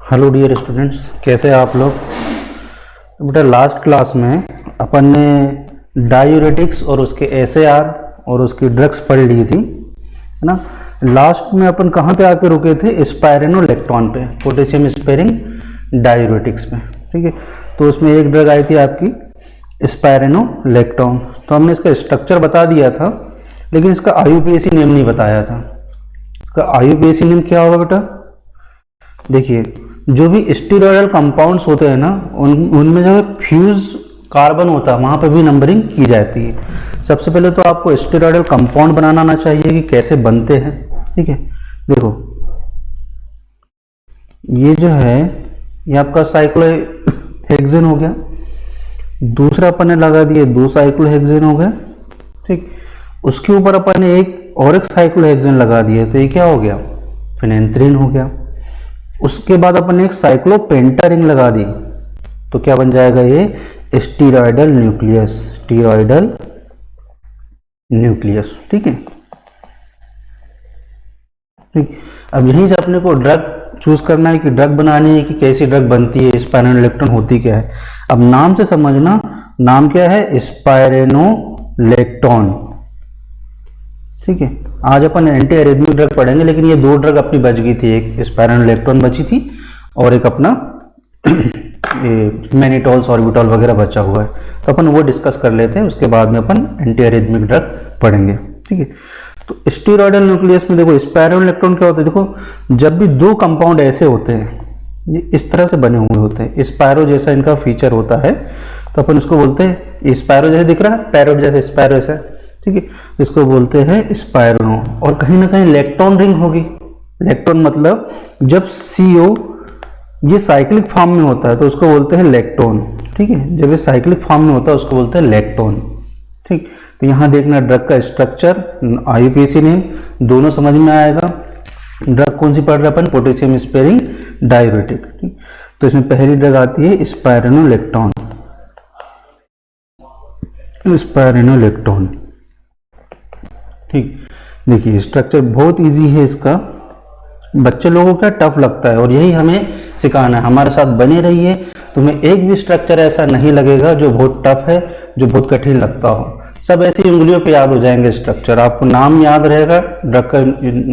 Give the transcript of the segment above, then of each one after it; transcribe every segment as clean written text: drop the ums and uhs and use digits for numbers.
Hello dear students, कैसे हैं आप लोग। बेटा लास्ट क्लास में अपन ने डायूरेटिक्स और उसके एसएआर और उसकी ड्रग्स पढ़ ली थी, है ना। लास्ट में अपन कहाँ पे आके रुके थे? स्पायरेनोलेक्टोन पे, पोटेशियम स्पेयरिंग डायूरेटिक्स में। ठीक है, तो उसमें एक ड्रग आई थी आपकी स्पायरेनोलेक्टोन। तो हमने इसका स्ट्रक्चर बता दिया था, लेकिन इसका आईयूपीएसी नेम नहीं बताया था। इसका आईयूपीएसी नेम क्या होगा बेटा? देखिए, जो भी स्टीरॉयडल कंपाउंड्स होते हैं ना, उनमें जो फ्यूज कार्बन होता है वहाँ पे भी नंबरिंग की जाती है। सबसे पहले तो आपको स्टीरॉयडल कंपाउंड बनाना आना चाहिए कि कैसे बनते हैं। ठीक है, देखो ये जो है ये आपका साइक्लोहेक्सेन हो गया, दूसरा अपन ने लगा दिए 2 साइक्लोहेक्सेन हो गए। ठीक, उसके ऊपर अपन ने एक साइक्लोहेक्सेन लगा दिए, तो ये क्या हो गया? फिनेंथ्रीन हो गया। उसके बाद अपन ने एक साइक्लोपेंटा रिंग लगा दी, तो क्या बन जाएगा? ये स्टीरॉयडल न्यूक्लियस। ठीक है, ठीक। अब यहीं से अपने को ड्रग चूज करना है कि ड्रग बनानी है कि कैसी ड्रग बनती है, स्पायरेनोलेक्टोन होती क्या है। अब नाम से समझना, नाम क्या है? स्पायरेनोलेक्टोन। ठीक है, आज अपन एंटी एरिथमिक ड्रग पढ़ेंगे, लेकिन ये 2 ड्रग अपनी बच गई थी, एक स्पायरेनोलेक्टोन बची थी और एक अपना मैनिटोल सॉर्बिटॉल वगैरह बचा हुआ है। तो अपन वो डिस्कस कर लेते हैं, उसके बाद में अपन एंटी एरिथमिक ड्रग पढ़ेंगे। ठीक है, तो स्टीरॉयडल न्यूक्लियस में देखो स्पायरेनोलेक्टोन क्या होता है? देखो, जब भी 2 कंपाउंड ऐसे होते हैं, ये इस तरह से बने हुए होते हैं, स्पायरो जैसा इनका फीचर होता है, तो अपन उसको बोलते हैं स्पायरो जैसे दिख रहा है, पैरोट जैसे स्पायरो जैसा। ठीक है, इसको बोलते हैं स्पायरो। और कहीं ना कहीं लेक्टोन रिंग होगी। लेक्टोन मतलब जब CO ये साइक्लिक फॉर्म में होता है तो उसको बोलते हैं लेक्टोन। ठीक है, जब ये साइक्लिक फॉर्म में होता है उसको बोलते हैं लेक्टोन। ठीक, तो यहाँ देखना ड्रग का स्ट्रक्चर, आईयूपीएसी नेम दोनों समझ में आएगा। ड्रग कौन सी पढ़ रहे हैं अपन? Potassium sparing diuretic. ठीक, तो इसमें पहली ड्रग आती है स्पायरेनोलेक्टोन। ठीक, देखिए स्ट्रक्चर बहुत इजी है इसका, बच्चे लोगों को क्या टफ लगता है, और यही हमें सिखाना है। हमारे साथ बने रहिए, तुम्हें एक भी स्ट्रक्चर ऐसा नहीं लगेगा जो बहुत टफ है, जो बहुत कठिन लगता हो। सब ऐसी उंगलियों पे याद हो जाएंगे स्ट्रक्चर। आपको नाम याद रहेगा, ड्रग का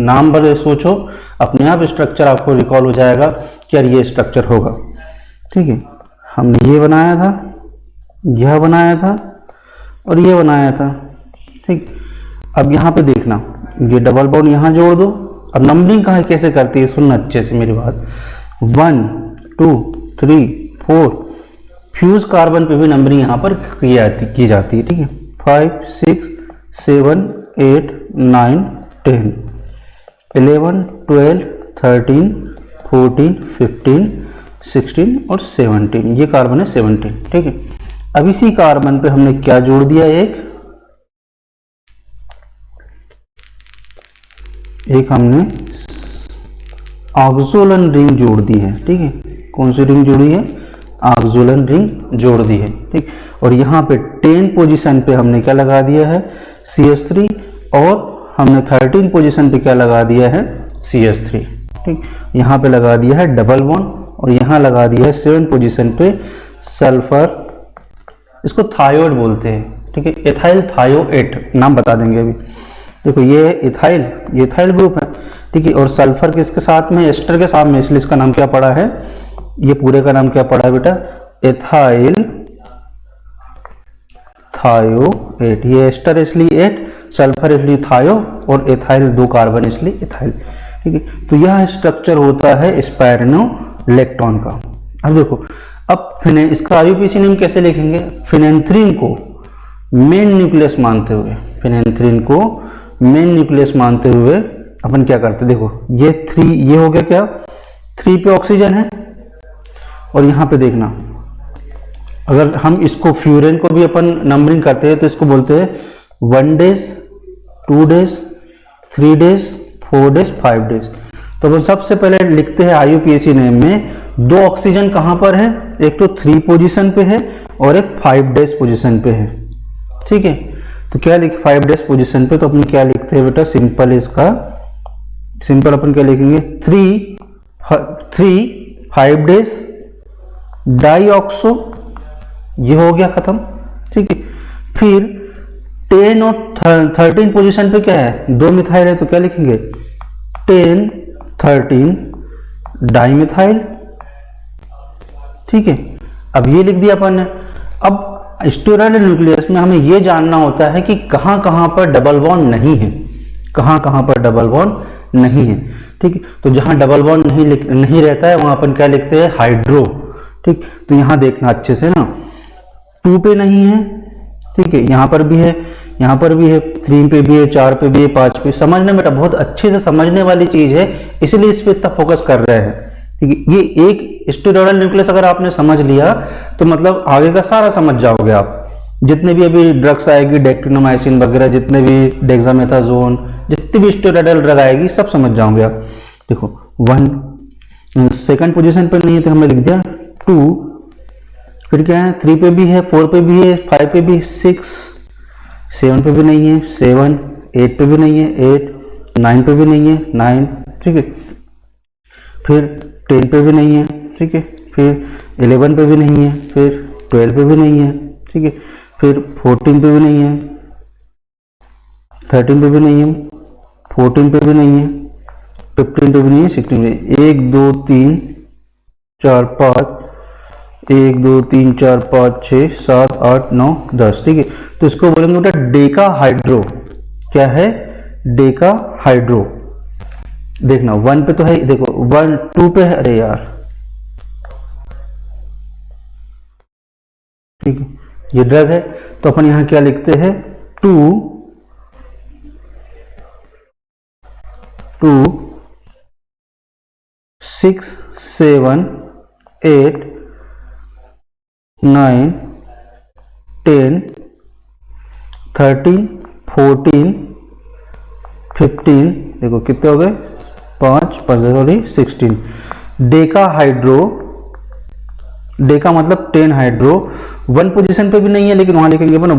नाम पर सोचो, अपने आप स्ट्रक्चर आपको रिकॉल हो जाएगा कि यार ये स्ट्रक्चर होगा। ठीक है, हमने ये बनाया था, यह बनाया था और ये बनाया था। ठीक, अब यहाँ पे देखना, ये डबल बॉन्ड यहाँ जोड़ दो। अब नंबरिंग कहाँ कैसे करती है सुनना अच्छे से मेरी बात। 1 2 3 4, फ्यूज कार्बन पे भी नंबरिंग यहाँ पर की जाती है। ठीक है, 5 6 7 8 9 10 11 12 13 14 15 16 और 17, ये कार्बन है 17। ठीक है, अब इसी कार्बन पे हमने क्या जोड़ दिया? एक हमने ऑक्सोलन रिंग जोड़ दी है। ठीक है, कौन सी रिंग जोड़ी है? ऑक्सोलन रिंग जोड़ दी है। ठीक, और यहाँ पे 10 पोजीशन पे हमने क्या लगा दिया है? CH3, और हमने 13 पोजीशन पे क्या लगा दिया है? CH3। ठीक, यहाँ पे लगा दिया है डबल बॉन्ड, और यहाँ लगा दिया है 7 पोजीशन पे सल्फर, इसको थायोड बोलते हैं। ठीक है, एथाइल थायोएट नाम बता देंगे अभी। देखो ये इथाइल ग्रुप है। ठीक है, और सल्फर किसके साथ में? एस्टर के साथ में, इसलिए इसका नाम क्या पड़ा है? ये पूरे का नाम क्या पड़ा है बेटा? एथाइल थायोएट। ये एस्टर इसलिए 8, सल्फर इसलिए थायो, और एथाइल 2 कार्बन इसलिए एथाइल। ठीक है, तो यह स्ट्रक्चर होता है स्पायरेनोलेक्टोन का। अब देखो, अब इसका आईयूपीएसी नेम कैसे लिखेंगे? फिनेंथ्रीन को मेन न्यूक्लियस मानते हुए अपन क्या करते? देखो ये 3, ये हो गया क्या? 3 पे ऑक्सीजन है, और यहाँ पे देखना, अगर हम इसको फ्यूरेन को भी अपन नंबरिंग करते हैं तो इसको बोलते हैं 1 days 2 days 3 days 4 days 5 days। तो अपन सबसे पहले लिखते हैं आईयूपीएसी नेम में 2 ऑक्सीजन कहाँ पर है? एक तो 3 पोजीशन पे है और एक 5 days पोजीशन पे है। ठीक है, तो क्या लिख 5 days पोजीशन पे, तो अपन क्या लिखते हैं बेटा? सिंपल अपन क्या लिखेंगे? 3 5 डेज डाई ऑक्सो, ये हो गया खत्म, ठीक है। फिर 10 और 13 पोजीशन पे क्या है, 2 मिथाइल है तो क्या लिखेंगे 10 13 डाई मिथाइल, ठीक है। अब ये लिख दिया अपन ने। अब स्टेरॉयड न्यूक्लियस में हमें ये जानना होता है कि कहां कहां पर डबल बॉन्ड नहीं है, कहां कहां पर डबल बॉन्ड नहीं है, ठीक है। तो जहां डबल बॉन्ड नहीं रहता है वहां अपन क्या लिखते हैं हाइड्रो, ठीक। तो यहां देखना अच्छे से ना, 2 पे नहीं है, ठीक है, यहां पर भी है, यहां पर भी है, 3 पे भी है, 4 पे भी है, 5 पे। समझना बेटा, बहुत अच्छे से समझने वाली चीज है, इसलिए इस पे इतना फोकस कर रहे हैं, ठीक है। ये एक स्टेरॉयडल न्यूक्लियस अगर आपने समझ लिया तो मतलब आगे का सारा समझ जाओगे आप। जितने भी अभी ड्रग्स आएगी, डेक्टिनोमाइसिन वगैरह, जितने भी डेक्सामेथासोन, जितनी भी स्टेरॉयडल ड्रग आएगी सब समझ जाओगे आप। देखो 1 सेकंड पोजीशन पे नहीं है तो हमने लिख दिया 2, फिर क्या है 3 पे भी है, 4 पे भी है, 5 पे भी, 6 7 पे भी नहीं है, 7 8 पे भी नहीं है, 8 9 पे भी नहीं है, 9, ठीक है। फिर 10 पे भी नहीं है, ठीक है। फिर 11 पे भी नहीं है, फिर 12 पे भी नहीं है, ठीक है। फिर 14 पे भी नहीं है, 13 पे भी नहीं है, 14 पे भी नहीं है, 15 पे भी नहीं है, 16 पे। 1 2 3 4 5 1 2 3 4 5 6 7 8 9 10, ठीक है। तो इसको बोलेंगे बेटा डेका हाइड्रो। क्या है, डेका हाइड्रो। देखना 1 पे तो है, देखो 1 2 पे है, अरे यार, ठीक है, ये ड्रग है तो अपन यहां क्या लिखते हैं 2 6 7 8 9 10 13 14 15, देखो कितने हो गए 5 5 16। डेका हाइड्रो, डेका मतलब 10 हाइड्रो। 1 पोजीशन पे भी नहीं है लेकिन वहां लिखेंगे अपन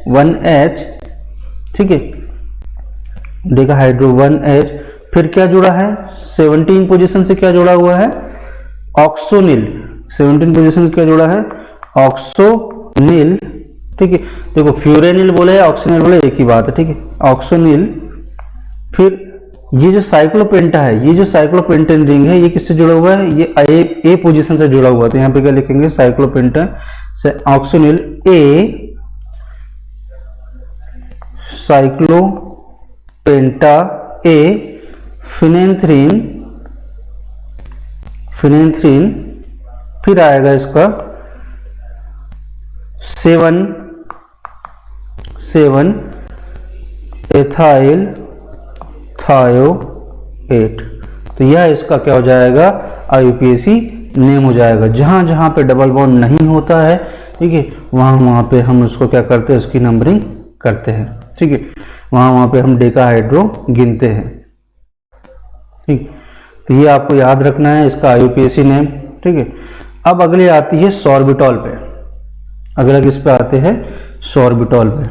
1H, ठीक है। Deka hydro 1H। फिर क्या जुड़ा है 17 पोजीशन से, क्या जुड़ा हुआ है ऑक्सोनिल। 17 पोजीशन से क्या जुड़ा है ऑक्सोनिल, ठीक है। देखो फ्यूरेनिल बोले या ऑक्सोनिल बोले एक ही बात है, ठीक है, ऑक्सोनिल। फिर ये जो साइक्लोपेंटा है, ये जो साइक्लोपेंटेन रिंग है, ये किससे जुड़ा हुआ है, ये ए पोजीशन से जुड़ा हुआ है। तो यहाँ पे क्या लिखेंगे साइक्लोपेंटा से ऑक्सोनिल ए, साइक्लोपेंटा ए, फिनेंथ्रीन, फिर आएगा इसका 7 एथाइल थायोएट। तो यह इसका क्या हो जाएगा आईयूपीएसी नेम हो जाएगा। जहां जहां पे डबल बॉन्ड नहीं होता है, ठीक है, वहां पे हम उसको क्या करते हैं, उसकी नंबरिंग करते हैं, ठीक है। वहां पे हम डेका हाइड्रो गिनते हैं, ठीक। तो ये आपको याद रखना है इसका आईयूपीएसी नेम, ठीक है। अब अगली आती है सॉर्बिटॉल पे, अगला किस पे आते हैं सॉर्बिटॉल पे,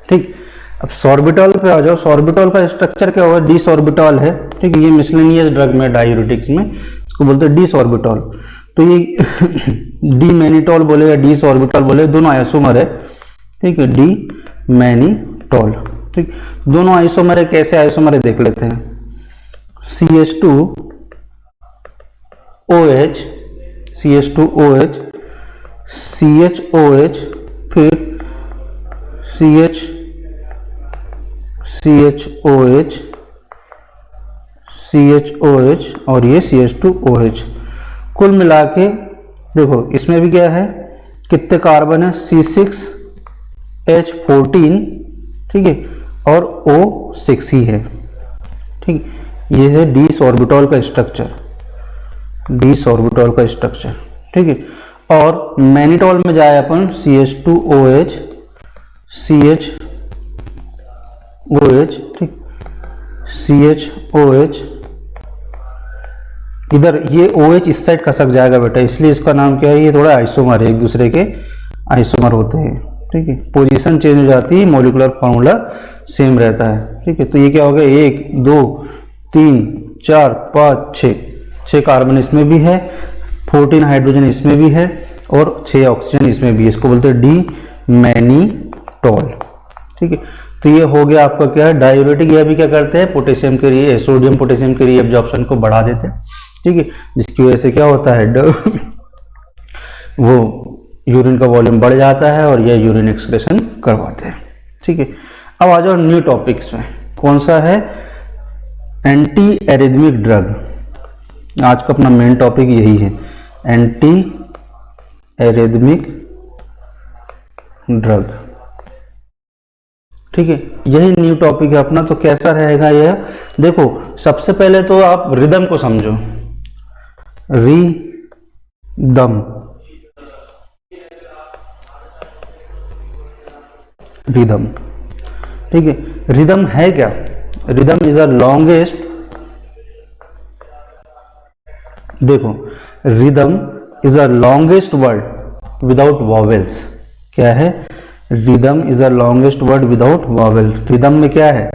ठीक। अब सॉर्बिटॉल पे आ जाओ। सॉर्बिटॉल का स्ट्रक्चर क्या होगा, डी सॉर्बिटॉल है, ठीक है। ये मिसलेनियस ड्रग में डायूरेटिक्स में इसको बोलते हैं डी सॉर्बिटॉल। तो ये डी मैनिटॉल बोले या डी सॉर्बिटॉल बोले, दोनों आइसोमर है, ठीक है, डी मैनिटॉल, ठीक। दोनों आइसोमर है, कैसे आइसोमर है देख लेते हैं। CH2OH, CH2OH, CHOH, फिर CHOH, CHOH और ये CH2OH। कुल मिला के देखो इसमें भी क्या है, कितने कार्बन है, C6H14, ठीक है, और O6 ही है, ठीक। ये है डी ऑर्बिटॉल का स्ट्रक्चर, डी ऑर्बिटॉल का स्ट्रक्चर, ठीक है। और मैनिटॉल में जाए अपन CH2OH, CHOH, ठीक, CHOH, इधर ये OH इस साइड खसक जाएगा बेटा, इसलिए इसका नाम क्या है, ये थोड़ा आइसोमर है, एक दूसरे के आइसोमर होते हैं, ठीक है, पोजीशन चेंज हो जाती है, मॉलिक्यूलर फार्मूला सेम रहता है। ठीक है, तो ये क्या हो गया, 1 2 3 4 5 6, 6 कार्बन इसमें भी है, 14 हाइड्रोजन इसमें भी है और 6 ऑक्सीजन इसमें भी है। इसको बोलते हैं डी मैनीटॉल। ठीक है, तो ये हो गया आपका क्या है, डायूरेटिक। यह भी क्या करते हैं, पोटेशियम के सोडियम पोटेशियम के रीअब्जॉर्प्शन को बढ़ा देते हैं। ठीक है, जिसकी वजह से क्या होता है, वो यूरिन का वॉल्यूम बढ़ जाता है और यह यूरिन एक्सक्रेशन करवाते हैं। ठीक है, अब आ जाओ न्यू टॉपिक्स में। कौन सा है, एंटी एरिथमिक ड्रग। आज का अपना मेन टॉपिक यही है, एंटी एरिथमिक ड्रग। ठीक है, यही न्यू टॉपिक है अपना। तो कैसा रहेगा यह, देखो सबसे पहले तो आप रिदम को समझो, रिदम, रिदम। ठीक है, रिदम है क्या, रिदम इज अ लॉन्गेस्ट, देखो rhythm is a longest word without vowels. क्या है, rhythm is a longest word without vowel. Rhythm में क्या है,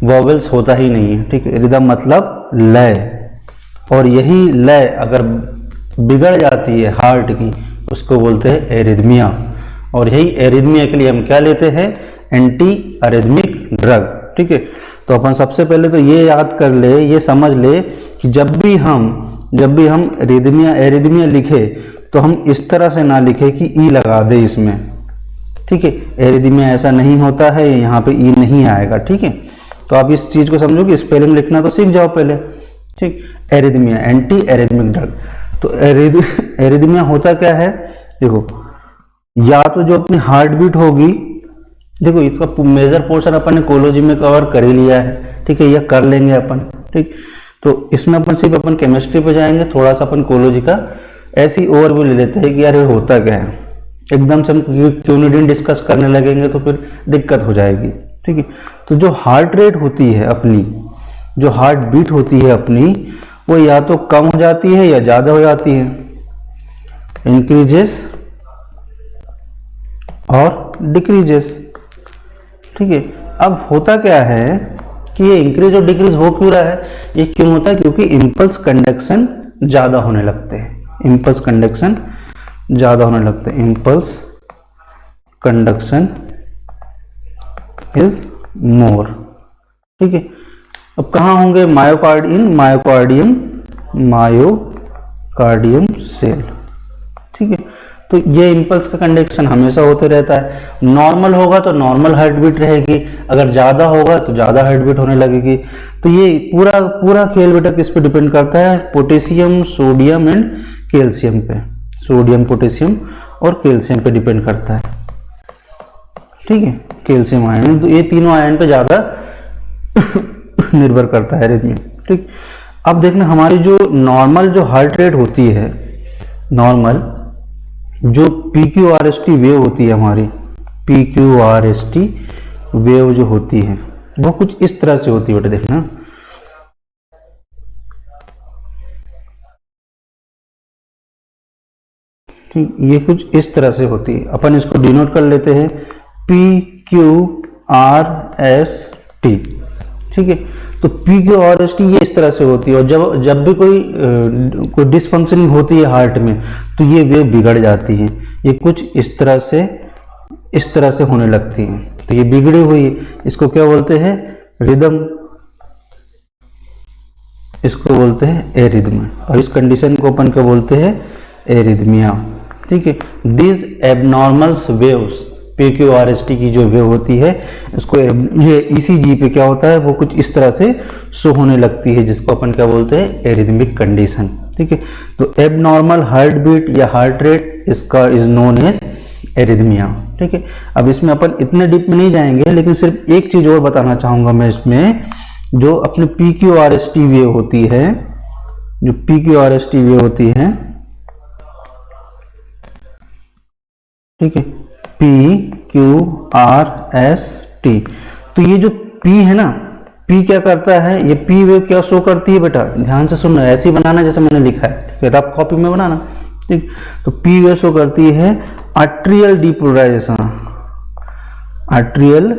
वॉवेल्स होता ही नहीं है। ठीक है, रिदम मतलब लय, और यही लय अगर बिगड़ जाती है हार्ट की, उसको बोलते हैं एरिथमिया। और यही एरिथमिया के लिए हम क्या लेते हैं, एंटी एरिथमिक ड्रग। ठीक है, तो अपन सबसे पहले तो ये याद कर ले, ये समझ ले कि जब भी हम एरिथमिया लिखे तो हम इस तरह से ना लिखे कि ई लगा दे इसमें। ठीक है, एरिथमिया ऐसा नहीं होता है, यहाँ पे ई नहीं आएगा। ठीक है, तो आप इस चीज को समझो कि स्पेलिंग लिखना तो सीख जाओ पहले। ठीक, एरिथमिया, एंटी एरिथमिक ड्रग। तो एरिथमिया होता क्या है, देखो या तो जो अपनी हार्ट बीट होगी, देखो इसका मेजर पोर्शन अपन ने कोलोजी में कवर कर ही लिया है। ठीक है, यह कर लेंगे अपन। ठीक, तो इसमें अपन सिर्फ अपन केमिस्ट्री पे जाएंगे, थोड़ा सा अपन कोलोजी का ऐसी ओवरव्यू ले लेते हैं कि यार ये होता क्या है। एकदम से हम क्यूनिडिन डिस्कस करने लगेंगे तो फिर दिक्कत हो जाएगी। ठीक है, तो जो हार्ट रेट होती है अपनी, जो हार्ट बीट होती है अपनी, वो या तो कम हो जाती है या ज्यादा हो जाती है, इंक्रीजेस और डिक्रीजेस। ठीक है, अब होता क्या है कि ये इंक्रीज और डिक्रीज हो क्यों रहा है, ये क्यों होता है, क्योंकि इंपल्स कंडक्शन ज्यादा होने लगते हैं। इंपल्स कंडक्शन ज्यादा होने लगते हैं, इंपल्स कंडक्शन इज मोर। ठीक है, अब कहाँ होंगे, मायोकार्डियम सेल। ठीक है, तो ये इंपल्स का कंडक्शन हमेशा होते रहता है। नॉर्मल होगा तो नॉर्मल हार्ट बीट रहेगी, अगर ज्यादा होगा तो ज्यादा हार्ट बीट होने लगेगी। तो ये पूरा खेल बेटा किस पे डिपेंड करता है, पोटेशियम, सोडियम एंड कैल्शियम पे। सोडियम, पोटेशियम और कैल्शियम पे डिपेंड करता है। ठीक है, कैल्शियम आयन, तो ये तीनों आयन पे ज्यादा निर्भर करता है एरिथमिया। ठीक, अब देखना हमारी जो नॉर्मल जो हार्ट रेट होती है, नॉर्मल जो PQRST वेव होती है हमारी, PQRST वेव जो होती है वो कुछ इस तरह से होती है बेटा, देखना। ठीक, ये कुछ इस तरह से होती है। अपन इसको डिनोट कर लेते हैं PQRST। ठीक है, तो PQRST ये इस तरह से होती है, और जब भी कोई डिसफंक्शनिंग होती है हार्ट में तो ये वेव बिगड़ जाती है। ये कुछ इस तरह से होने लगती है। तो ये बिगड़ी हुई है, इसको क्या बोलते हैं, रिदम, इसको बोलते हैं एरिथमिया, और इस कंडीशन को अपन क्या बोलते हैं, एरिथमिया। ठीक है, दिस एबनॉर्मल्स वेव्स, PQRST की जो वेव होती है उसको ये ECG पे क्या होता है, वो कुछ इस तरह से शो होने लगती है, जिसको अपन क्या बोलते हैं, एरिथमिक कंडीशन। ठीक है, तो एबनॉर्मल हार्ट बीट या हार्ट रेट इसका इज नोन एज एरिथमिया। ठीक है, अब इसमें अपन इतने डीप में नहीं जाएंगे, लेकिन सिर्फ एक चीज और बताना चाहूंगा मैं इसमें, जो अपने PQRST वेव होती है, जो PQRST वेव होती है, ठीक है, PQRST, तो ये जो P है ना, P क्या करता है, ये P वेव क्या शो करती है बेटा, ध्यान से सुनना, ऐसे ही बनाना जैसे मैंने लिखा है। ठीक है, रफ कॉपी में बनाना। ठीक, तो P वेव शो करती है आर्ट्रियल डीपोलराइजेशन, आर्ट्रियल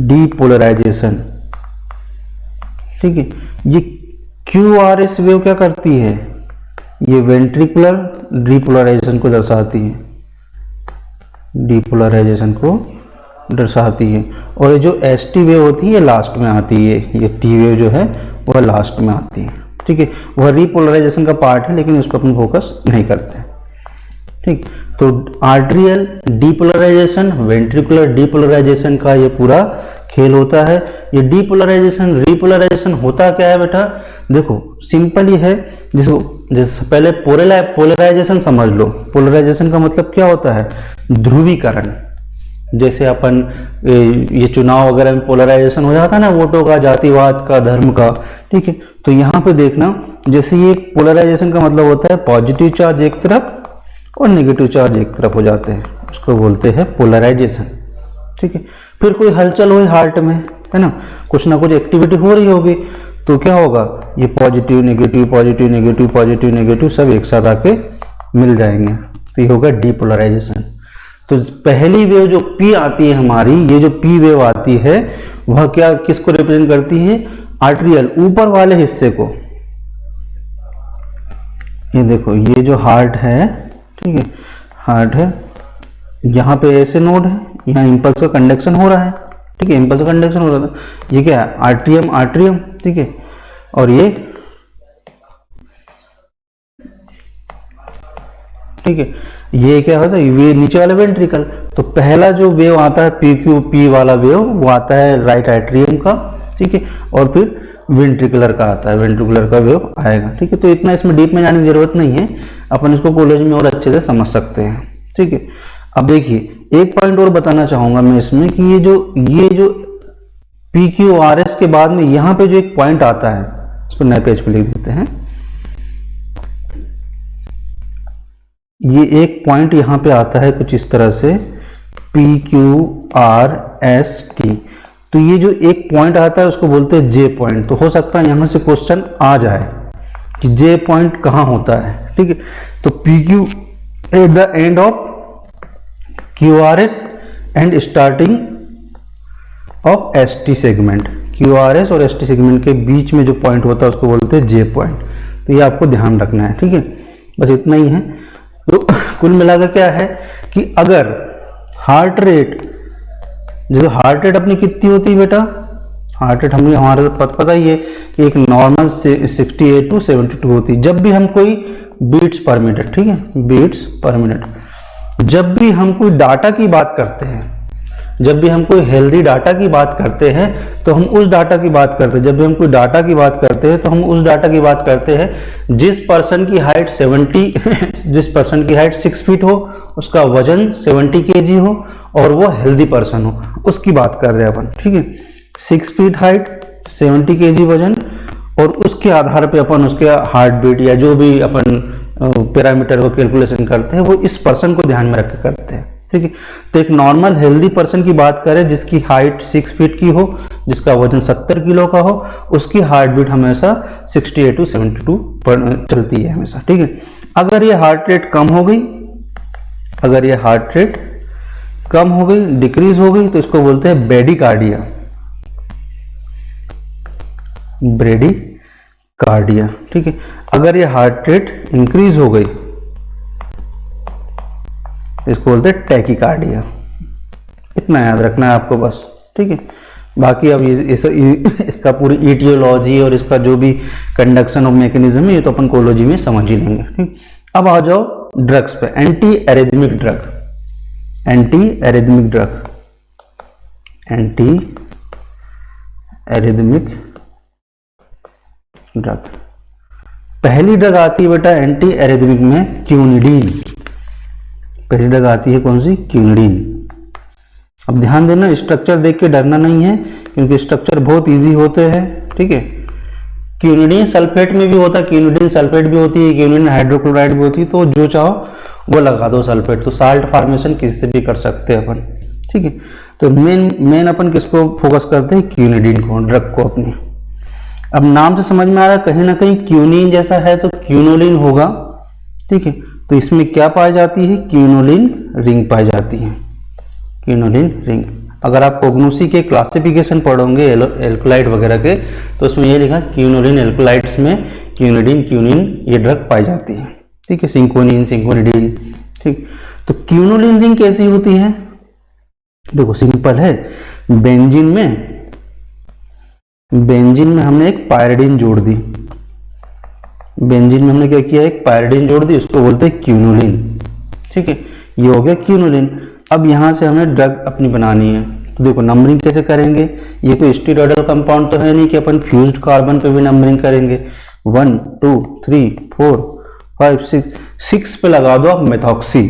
डीपोलराइजेशन। ठीक है, ये QRS वेव क्या करती है, ये वेंट्रिकुलर डीपोलराइजेशन को दर्शाती है, डीपोलराइजेशन को दर्शाती है। और ये जो ST वेव होती है ये लास्ट में आती है, ये T वेव जो है वह लास्ट में आती है। ठीक है, वह रीपोलराइजेशन का पार्ट है लेकिन उस पर अपन फोकस नहीं करते। ठीक, तो आर्ट्रियल डीपोलराइजेशन, वेंट्रिकुलर डीपोलराइजेशन का ये पूरा खेल होता है। ये डीपोलराइजेशन रीपोलराइजेशन होता क्या है बेटा, देखो सिंपल ही है। जिसको जैसे पहले पोलराइजेशन समझ लो। पोलराइजेशन का मतलब क्या होता है, ध्रुवीकरण। जैसे अपन ये चुनाव वगैरह में पोलराइजेशन हो जाता है ना, वोटों का, जातिवाद का, धर्म का। ठीक है, तो यहाँ पे देखना, जैसे ये पोलराइजेशन का मतलब होता है पॉजिटिव चार्ज एक तरफ और नेगेटिव चार्ज एक तरफ हो जाते हैं, उसको बोलते हैं पोलराइजेशन। ठीक है, फिर कोई हलचल हुई हार्ट में, है ना, कुछ ना कुछ एक्टिविटी हो रही होगी, तो क्या होगा, ये positive negative positive negative positive negative सब एक साथ आके मिल जाएंगे, तो ये होगा डीपोलराइजेशन। तो पहली वेव जो P आती है हमारी, ये जो P वेव आती है वह क्या, किसको रिप्रेजेंट करती है, आर्ट्रियल ऊपर वाले हिस्से को। ये देखो, ये जो हार्ट है, ठीक है, हार्ट है, यहाँ पे ऐसे नोड है, यहाँ इंपल्स का कंडक्शन हो रहा है। ठीक है, इंपल्स का कंडक्शन हो रहा था, ये क्या है, आर्ट्रियम, आर्ट्रियम। ठीक है, और ये, ठीक है, ये क्या होता है, ये नीचे वाला वेंट्रिकल। तो पहला जो वेव आता है PQP वाला वेव, वो आता है राइट एट्रियम का। ठीक है, और फिर वेंट्रिकुलर का आता है, वेंट्रिकुलर का वेव आएगा। ठीक है, तो इतना इसमें डीप में जाने की जरूरत नहीं है, अपन इसको कॉलेज में और अच्छे से समझ सकते हैं। ठीक है, अब देखिए एक पॉइंट और बताना चाहूंगा मैं इसमें कि ये जो PQRS के बाद में यहाँ पे जो एक पॉइंट आता है, इसको नए पेज पे लिख देते हैं। ये एक पॉइंट यहाँ पे आता है कुछ इस तरह से, PQRST। तो ये जो एक पॉइंट आता है उसको बोलते हैं J पॉइंट। तो हो सकता है यहां से क्वेश्चन आ जाए कि J पॉइंट कहां होता है। ठीक है, तो PQ at the end of QRS and starting of ST segment. QRS और ST सेगमेंट के बीच में जो पॉइंट होता है उसको बोलते हैं J पॉइंट। तो ये आपको ध्यान रखना है। ठीक है, बस इतना ही है। तो कुल मिलाकर क्या है कि अगर हार्ट रेट, जैसे हार्ट रेट अपनी कितनी होती है बेटा, हार्ट रेट हमें हमारे पता ही है कि एक नॉर्मल से 68 to 72 होती है जब भी हम कोई बीट्स पर मिनट। ठीक है, बीट्स पर मिनट। जब भी हम कोई डाटा की बात करते हैं, जब भी हम कोई हेल्दी डाटा की बात करते हैं तो हम उस डाटा की बात करते हैं, जब भी हम कोई डाटा की बात करते हैं तो हम उस डाटा की बात करते हैं जिस पर्सन की हाइट 6 फीट हो, उसका वजन 70 kg हो और वो हेल्दी पर्सन हो, उसकी बात कर रहे हैं अपन। ठीक है, 6 फीट हाइट, 70 kg वजन, और उसके आधार पे अपन उसके हार्ट बीट या जो भी अपन पैरामीटर को कैलकुलेशन करते हैं वो इस पर्सन को ध्यान में रख के करते हैं। ठीक है, तो एक नॉर्मल हेल्दी पर्सन की बात करें जिसकी हाइट 6 फीट की हो, जिसका वजन 70 किलो का हो, उसकी हार्ट बीट हमेशा 68 to 72 पर चलती है हमेशा। ठीक है, अगर ये हार्ट रेट कम हो गई, अगर ये हार्ट रेट कम हो गई, डिक्रीज हो गई, तो इसको बोलते हैं ब्रेडिकार्डिया। ब्रेडिकार्डिया। ठीक है, अगर ये हार्ट रेट इंक्रीज हो गई इसको बोलते हैं टैकीकार्डिया। इतना याद रखना है आपको बस। ठीक है, बाकी अब इसका पूरी ईटियोलॉजी और इसका जो भी कंडक्शन ऑफ मैकेनिज्म है ये तो अपन कोलॉजी में समझ ही लेंगे। ठीक, अब आ जाओ ड्रग्स पे। Anti arrhythmic drug, anti arrhythmic drug, anti arrhythmic drug. पहली ड्रग आती है बेटा एंटी एरिथमिक में क्यूनिडीन। पहली ड्रग आती है कौन सी, क्यूनिडीन। अब ध्यान देना, स्ट्रक्चर देख के डरना नहीं है क्योंकि स्ट्रक्चर बहुत इजी होते हैं। ठीक है, क्यूनिडीन सल्फेट में भी होता है, क्यूनिडीन सल्फेट भी होती है, क्यूनिडीन हाइड्रोक्लोराइड भी होती है, तो जो चाहो वो लगा दो सल्फेट। तो साल्ट फॉर्मेशन किससे भी कर सकते हैं अपन। ठीक है, तो मेन अपन किसको फोकस करते हैं, क्यूनिडीन को, ड्रग को अपनी। अब नाम से समझ में आ रहा है कहीं ना कहीं क्यूनिन जैसा है तो क्यूनोलिन होगा। ठीक है, तो इसमें क्या पाई जाती है, क्यूनोलिन रिंग पाई जाती है, क्यूनोलिन रिंग। अगर आप कोग्नूसी के क्लासिफिकेशन पढ़ोगे एल्कोलाइड वगैरह के, तो उसमें ये लिखा क्यूनोलिन एल्कोलाइड्स में क्यूनिडीन क्यूनिन ये ड्रग पाई जाती है। ठीक है, सिंकोनिन सिंकोनिडीन। ठीक, तो क्यूनोलिन रिंग कैसी होती है? देखो सिंपल है, बेंजीन में हमने एक पायरिडीन जोड़ दी, बेंजीन में हमने क्या किया, एक पायरिडीन जोड़ दी, उसको बोलते हैं क्यूनोलिन। ठीक है, ये हो गया क्यूनोलिन। अब यहां से हमें ड्रग अपनी बनानी है, तो देखो नंबरिंग कैसे करेंगे, ये कोई स्टीरॉयडल कंपाउंड तो है नहीं कि अपन फ्यूज्ड कार्बन पे भी नंबरिंग करेंगे। 1 2 3 4 5 6 पे लगा दो आप मेथॉक्सी,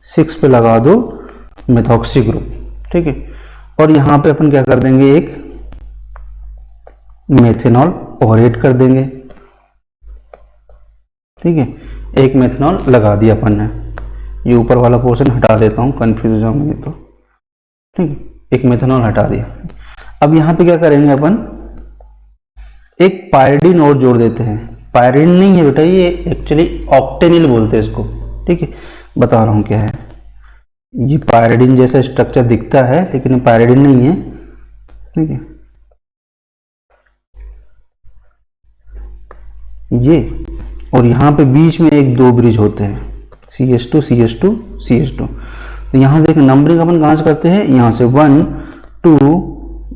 6 पे लगा दो मेथॉक्सी ग्रुप। ठीक है, और यहां पे अपन क्या कर देंगे, एक मेथेनॉल और ऐड कर देंगे। ठीक है, एक मेथेनॉल लगा दिया अपन ने, ये ऊपर वाला पोर्शन हटा देता हूं, कंफ्यूज हो जाऊंगे तो। ठीक है, एक मेथेनॉल हटा दिया। अब यहां पे क्या करेंगे अपन, एक पायरिडीन और जोड़ देते हैं। पायरिडीन नहीं है बेटा, ये एक्चुअली ऑक्टेनिल बोलते हैं इसको। ठीक है, बता रहा हूं क्या है, ये पायरिडीन जैसा स्ट्रक्चर दिखता है लेकिन ये पायरिडीन नहीं है। ठीक है, ये, और यहां पे बीच में एक दो ब्रिज होते हैं, CH2 CH2 CH2। तो यहां से एक नंबरिंग अपन कहां से करते हैं, यहां से 1 2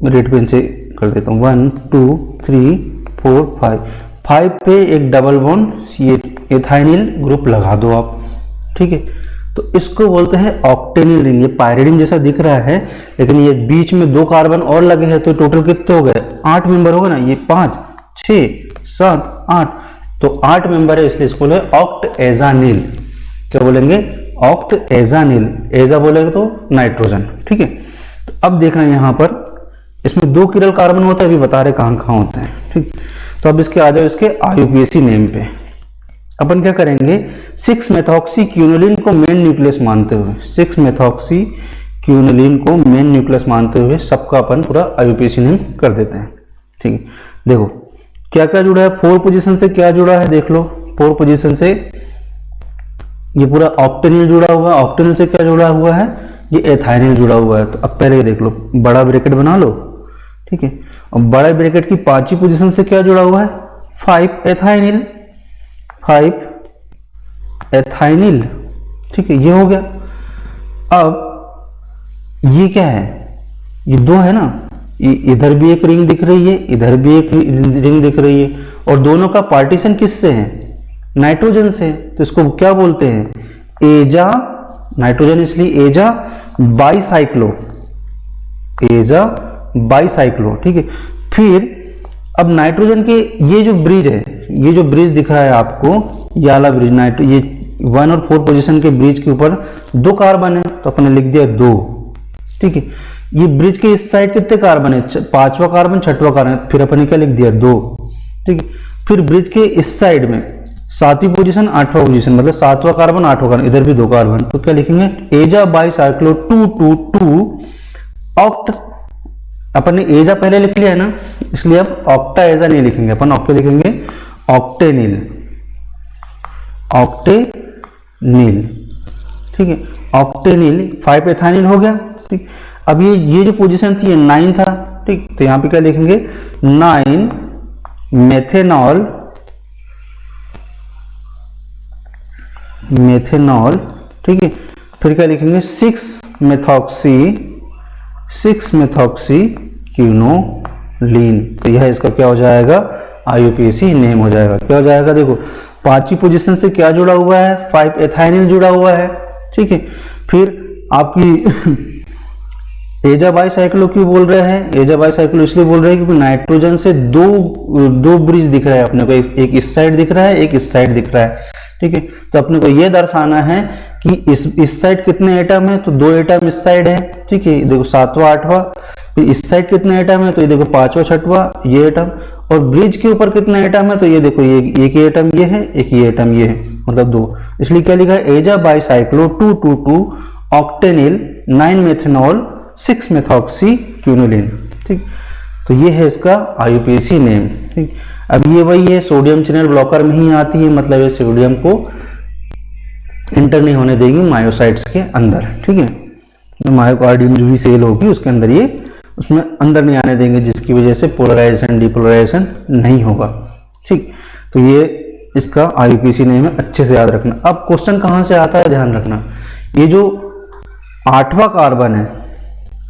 रेड पेन से कर देता हूं, 1 2 3 4 5 पे एक डबल बॉन्ड एथाइनिल ग्रुप लगा दो आप। ठीक है, तो इसको बोलते हैं ऑक्टेनिल रिंग। ये पायरिडीन जैसा दिख रहा है लेकिन ये बीच में 2 कार्बन और लगे हैं, तो टोटल कितने हो गए, 8 मेंबर हो गए ना, ये 5 6 7 8, तो 8 मेंबर है, इसलिए इसको बोले ऑक्टएजानिल। क्या बोलेंगे, ऑक्टएजानिल। एजा बोलेंगे तो नाइट्रोजन। ठीक है, तो अब देखना यहां पर इसमें 2 किरल कार्बन होता है, अभी बता रहे कहां कहां होते हैं। ठीक, तो अब इसके आ जाओ इसके IUPAC नेम पे। अपन क्या करेंगे, 6 मेथॉक्सी क्यूनोलिन को मेन न्यूक्लियस मानते हुए, 6 मेथॉक्सी क्यूनोलिन को मेन न्यूक्लियस मानते हुए सबका अपन पूरा IUPAC नेम कर देते हैं। ठीक है, देखो क्या क्या जुड़ा है, 4 पोजीशन से क्या जुड़ा है देख लो। 4 पोजीशन से ये पूरा ऑक्टेनिल जुड़ा हुआ है, ऑक्टेनिल से क्या जुड़ा हुआ है, ये एथाइनिल जुड़ा हुआ है। तो अब पहले ये देख लो, बड़ा ब्रैकेट बना लो। ठीक है, और बड़ा ब्रैकेट की 5वीं पोजीशन से क्या जुड़ा हुआ है, 5 एथाइनिल, 5 एथाइनिल। ठीक है, ये हो गया। अब ये क्या है, ये 2 है ना, इधर भी एक रिंग दिख रही है, इधर भी एक रिंग दिख रही है, और दोनों का पार्टीशन किससे है, नाइट्रोजन से। तो इसको क्या बोलते हैं, एजा, नाइट्रोजन इसलिए एजा बाइसाइक्लो, एजा बाइसाइक्लो। ठीक है, फिर अब नाइट्रोजन के ये जो ब्रिज है, ये जो ब्रिज दिख रहा है आपको, ये वाला ब्रिज, ये 1 और 4 पोजीशन के ब्रिज के ऊपर 2 कार्बन है, तो अपने लिख दिया 2। ठीक है, ये ब्रिज के इस साइड कितने कार्बन है, 5वां कार्बन 6वां कार्बन, फिर अपन ने क्या लिख दिया 2। ठीक है, फिर ब्रिज के इस साइड में 7वीं पोजीशन 8वां पोजीशन, मतलब 7वां कार्बन 8वां कार्बन, इधर भी 2 कार्बन, तो क्या लिखेंगे, एजा बाइसाइक्लो 2 ऑक्ट। अपन ने एजा पहले लिख लिया है ना, इसलिए अब ऑक्टा एजा नहीं लिखेंगे, अपन ऑक्टे लिखेंगे, ऑक्टेनिल, ऑक्टेनिल। ठीक है, ऑक्टेनिल 5 एथाइनिल हो गया। ठीक, अब ये जो पोजीशन थी ये 9 था। ठीक, तो यहां पे क्या लिखेंगे, 9 मेथेनॉल, मेथेनॉल। ठीक है, फिर क्या लिखेंगे, 6 मेथॉक्सी क्यूनोलिन। तो यह इसका क्या हो जाएगा, IUPAC नेम हो जाएगा। क्या हो जाएगा, देखो 5वीं पोजीशन से क्या जुड़ा हुआ है, 5 एथाइनिल जुड़ा हुआ है। ठीक है, फिर आपकी एजा बाइसाइक्लो क्यों बोल रहे हैं, एजा बाइसाइक्लो इसलिए बोल रहे हैं क्योंकि नाइट्रोजन से दो ब्रिज दिख रहा है अपने को, एक इस साइड दिख रहा है, एक इस साइड दिख रहा है। ठीक है, तो अपने को यह दर्शाना है कि इस साइड कितने एटम है, तो 2 एटम इस साइड है। ठीक है, देखो 7वां 8वां, फिर इस साइड कितने एटम है, तो ये देखो 5वां 6वां ये एटम, और ब्रिज के ऊपर कितने एटम है, तो ये देखो ये एक एटम ये है, एक ये एटम ये है, मतलब 2। इसलिए क्या लिखा है, एजा बाइसाइक्लो 2 ऑक्टेनिल 9 मेथेनॉल 6 मेथॉक्सी क्यूनोलिन। ठीक, तो ये है इसका IUPAC नेम। ठीक, अब ये वही है, सोडियम चैनल ब्लॉकर में ही आती है, मतलब ये सोडियम को इंटर नहीं होने देगी मायोसाइट्स के अंदर। ठीक है, मायोकार्डियम जो भी सेल होगी उसके अंदर ये उसमें अंदर नहीं आने देंगे, जिसकी वजह से पोलराइजेशन डिपोलराइजेशन नहीं होगा। ठीक, तो ये इसका IUPAC नेम है, अच्छे से याद रखना। अब क्वेश्चन कहाँ से आता है ध्यान रखना, ये जो 8वां कार्बन है,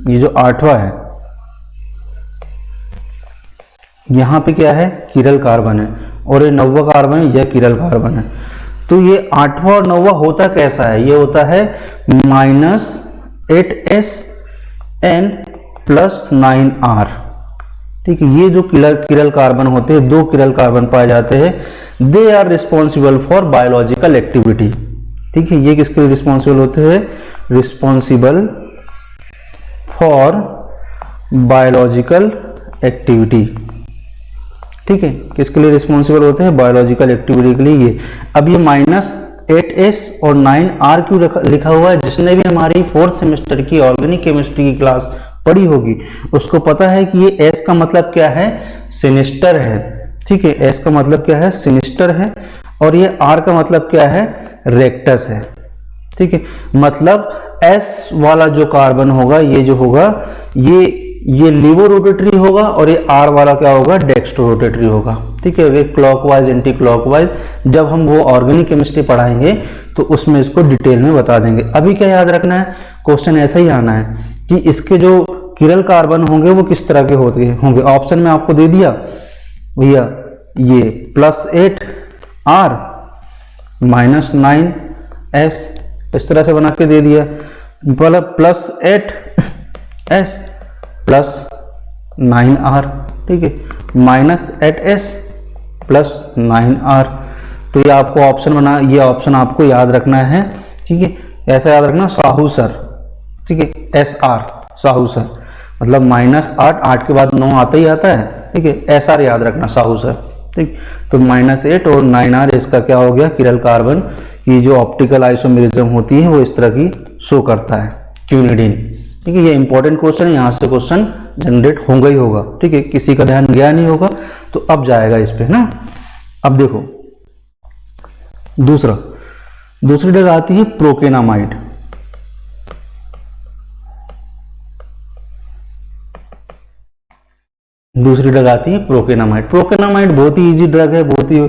ये जो 8वां है, यहाँ पे क्या है, किरल कार्बन है, और ये 9वां कार्बन है, यह किरल कार्बन है। तो ये 8वां और 9वां होता कैसा है, ये होता है -8SN + 9R। ठीक है, ये जो किरल कार्बन होते हैं, 2 किरल कार्बन पाए जाते हैं, they are responsible for biological activity. ठीक है, ये किसके लिए रिस्पॉन्सिबल होते हैं, रिस्पॉन्सिबल फॉर बायोलॉजिकल एक्टिविटी। ठीक है, किसके लिए रिस्पॉन्सिबल होते हैं, बायोलॉजिकल एक्टिविटी के लिए ये। अब ये -8S और 9R क्यों लिखा हुआ है, जिसने भी हमारी 4th सेमेस्टर की ऑर्गेनिक केमिस्ट्री की क्लास पढ़ी होगी उसको पता है कि ये S का मतलब क्या है, सिनिस्टर है। ठीक है, S का मतलब क्या है, सिनिस्टर है, और ये R का मतलब क्या है, रेक्टस है। ठीक है, मतलब S वाला जो कार्बन होगा, ये जो होगा, ये लीवो रोटेटरी होगा, और ये R वाला क्या होगा, डेक्स्ट्रो रोटेटरी होगा। ठीक है, वे क्लॉकवाइज एंटी क्लॉकवाइज जब हम वो ऑर्गेनिक केमिस्ट्री पढ़ाएंगे तो उसमें इसको डिटेल में बता देंगे। अभी क्या याद रखना है, क्वेश्चन ऐसा ही आना है कि इसके जो किरल कार्बन होंगे वो किस तरह के होंगे। ऑप्शन में आपको दे दिया भैया, ये +8R -9S इस तरह से बना के दे दिया, मतलब +8S + 9R। ठीक है, -8S + 9R। तो ये आपको ऑप्शन बना, ये ऑप्शन आपको याद रखना है। ठीक है, ऐसा याद रखना, साहू सर। ठीक है, SR साहू सर, मतलब -8, 8 के बाद 9 आता ही आता है। ठीक है, SR याद रखना, साहू सर। ठीक, तो -8 और 9R इसका क्या हो गया, किरल कार्बन की जो ऑप्टिकल आइसोमेरिज्म होती है वो इस तरह की शो करता है, क्यूनिडीन। ठीक है, ये इंपॉर्टेंट क्वेश्चन है, यहाँ से क्वेश्चन जनरेट होगा ही होगा। ठीक है, किसी का ध्यान गया नहीं होगा तो अब जाएगा इस पे ना। अब देखो दूसरी ड्रग आती है प्रोकेनामाइड। दूसरी ड्रग आती है प्रोकेनामाइड। प्रोकेनामाइड बहुत ही इजी ड्रग है, बहुत ही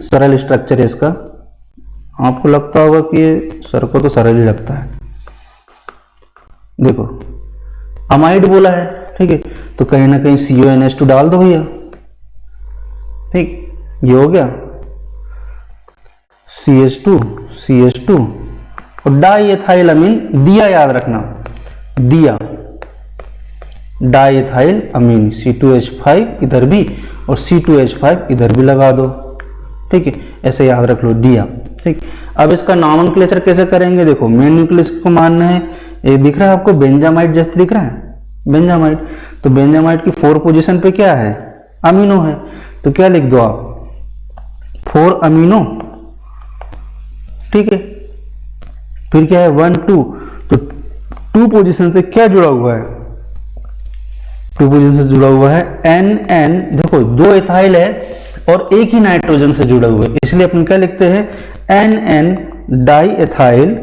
सरल स्ट्रक्चर है इसका। आपको लगता होगा कि ये सर को तो सरल ही लगता है। देखो अमाइड बोला है, ठीक है, तो कहीं ना कहीं CONH2 डाल दो भैया। ठीक, ये हो गया CH2 और डाइएथाइल अमीन, दिया याद रखना, दिया डाइएथाइल अमीन, C2H5 इधर भी और C2H5 इधर भी लगा दो। ठीक है, ऐसे याद रख लो, दिया। ठीक, अब इसका नॉमेनक्लेचर कैसे करेंगे, देखो मेन न्यूक्लियस को मानना है। ये दिख रहा है आपको, बेंजामाइड जैसे दिख रहा है, बेंजामाइड। तो बेंजामाइड की 4 पोजीशन पे क्या है, अमीनो है, तो क्या लिख दो आप, 4 अमीनो। ठीक है, फिर क्या है 1 2, तो 2 पोजीशन से क्या जुड़ा हुआ है, 2 पोजीशन से जुड़ा हुआ है NN। देखो 2 एथाइल है और एक ही नाइट्रोजन से जुड़ा हुआ है, इसलिए अपन क्या लिखते हैं, NN डाइएथाइल।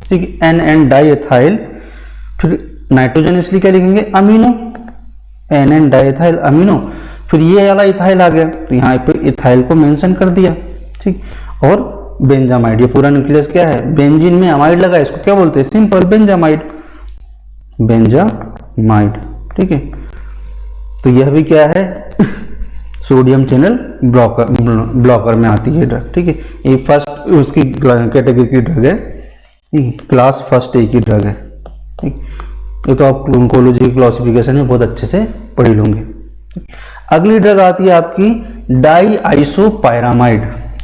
ठीक है, NN डाइएथाइल, फिर नाइट्रोजन इसलिए क्या लिखेंगे, अमीनो, NN डाइएथाइल अमीनो। फिर ये वाला इथाइल आ गया, तो यहाँ पे इथाइल को मेंशन कर दिया। ठीक, और बेंजामाइड, ये पूरा न्यूक्लियस क्या है, बेंजीन में अमाइड लगा, इसको क्या बोलते हैं, सिंपल बेंजामाइड, बेंजामाइड। ठीक है, तो यह भी क्या है, सोडियम चैनल ब्लॉकर में आती है ड्रग। ठीक है, ये फर्स्ट उसकी कैटेगरी की ड्रग है, क्लास फर्स्ट A की ड्रग है। ठीक, ये तो आप ऑन्कोलॉजी की क्लासिफिकेशन में बहुत अच्छे से पढ़ लूंगे। अगली ड्रग आती है आपकी डाइआइसोपायरामाइड।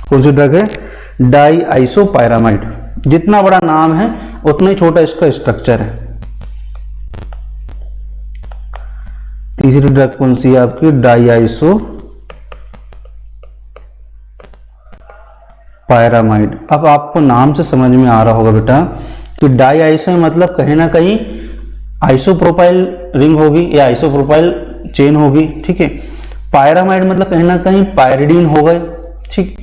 कौन सी ड्रग है, डाइआइसोपायरामाइड। जितना बड़ा नाम है उतना ही छोटा इसका स्ट्रक्चर है। तीसरी ड्रग कौन सी है आपकी, डाइआइसोपायरामाइड। अब आपको नाम से समझ में आ रहा होगा बेटा कि डाइआइसो मतलब कहीं ना कहीं आइसोप्रोपाइल रिंग होगी या आइसोप्रोपाइल चेन होगी। ठीक है, पायरामाइड मतलब कहीं ना कहीं पायरिडीन हो गए। ठीक,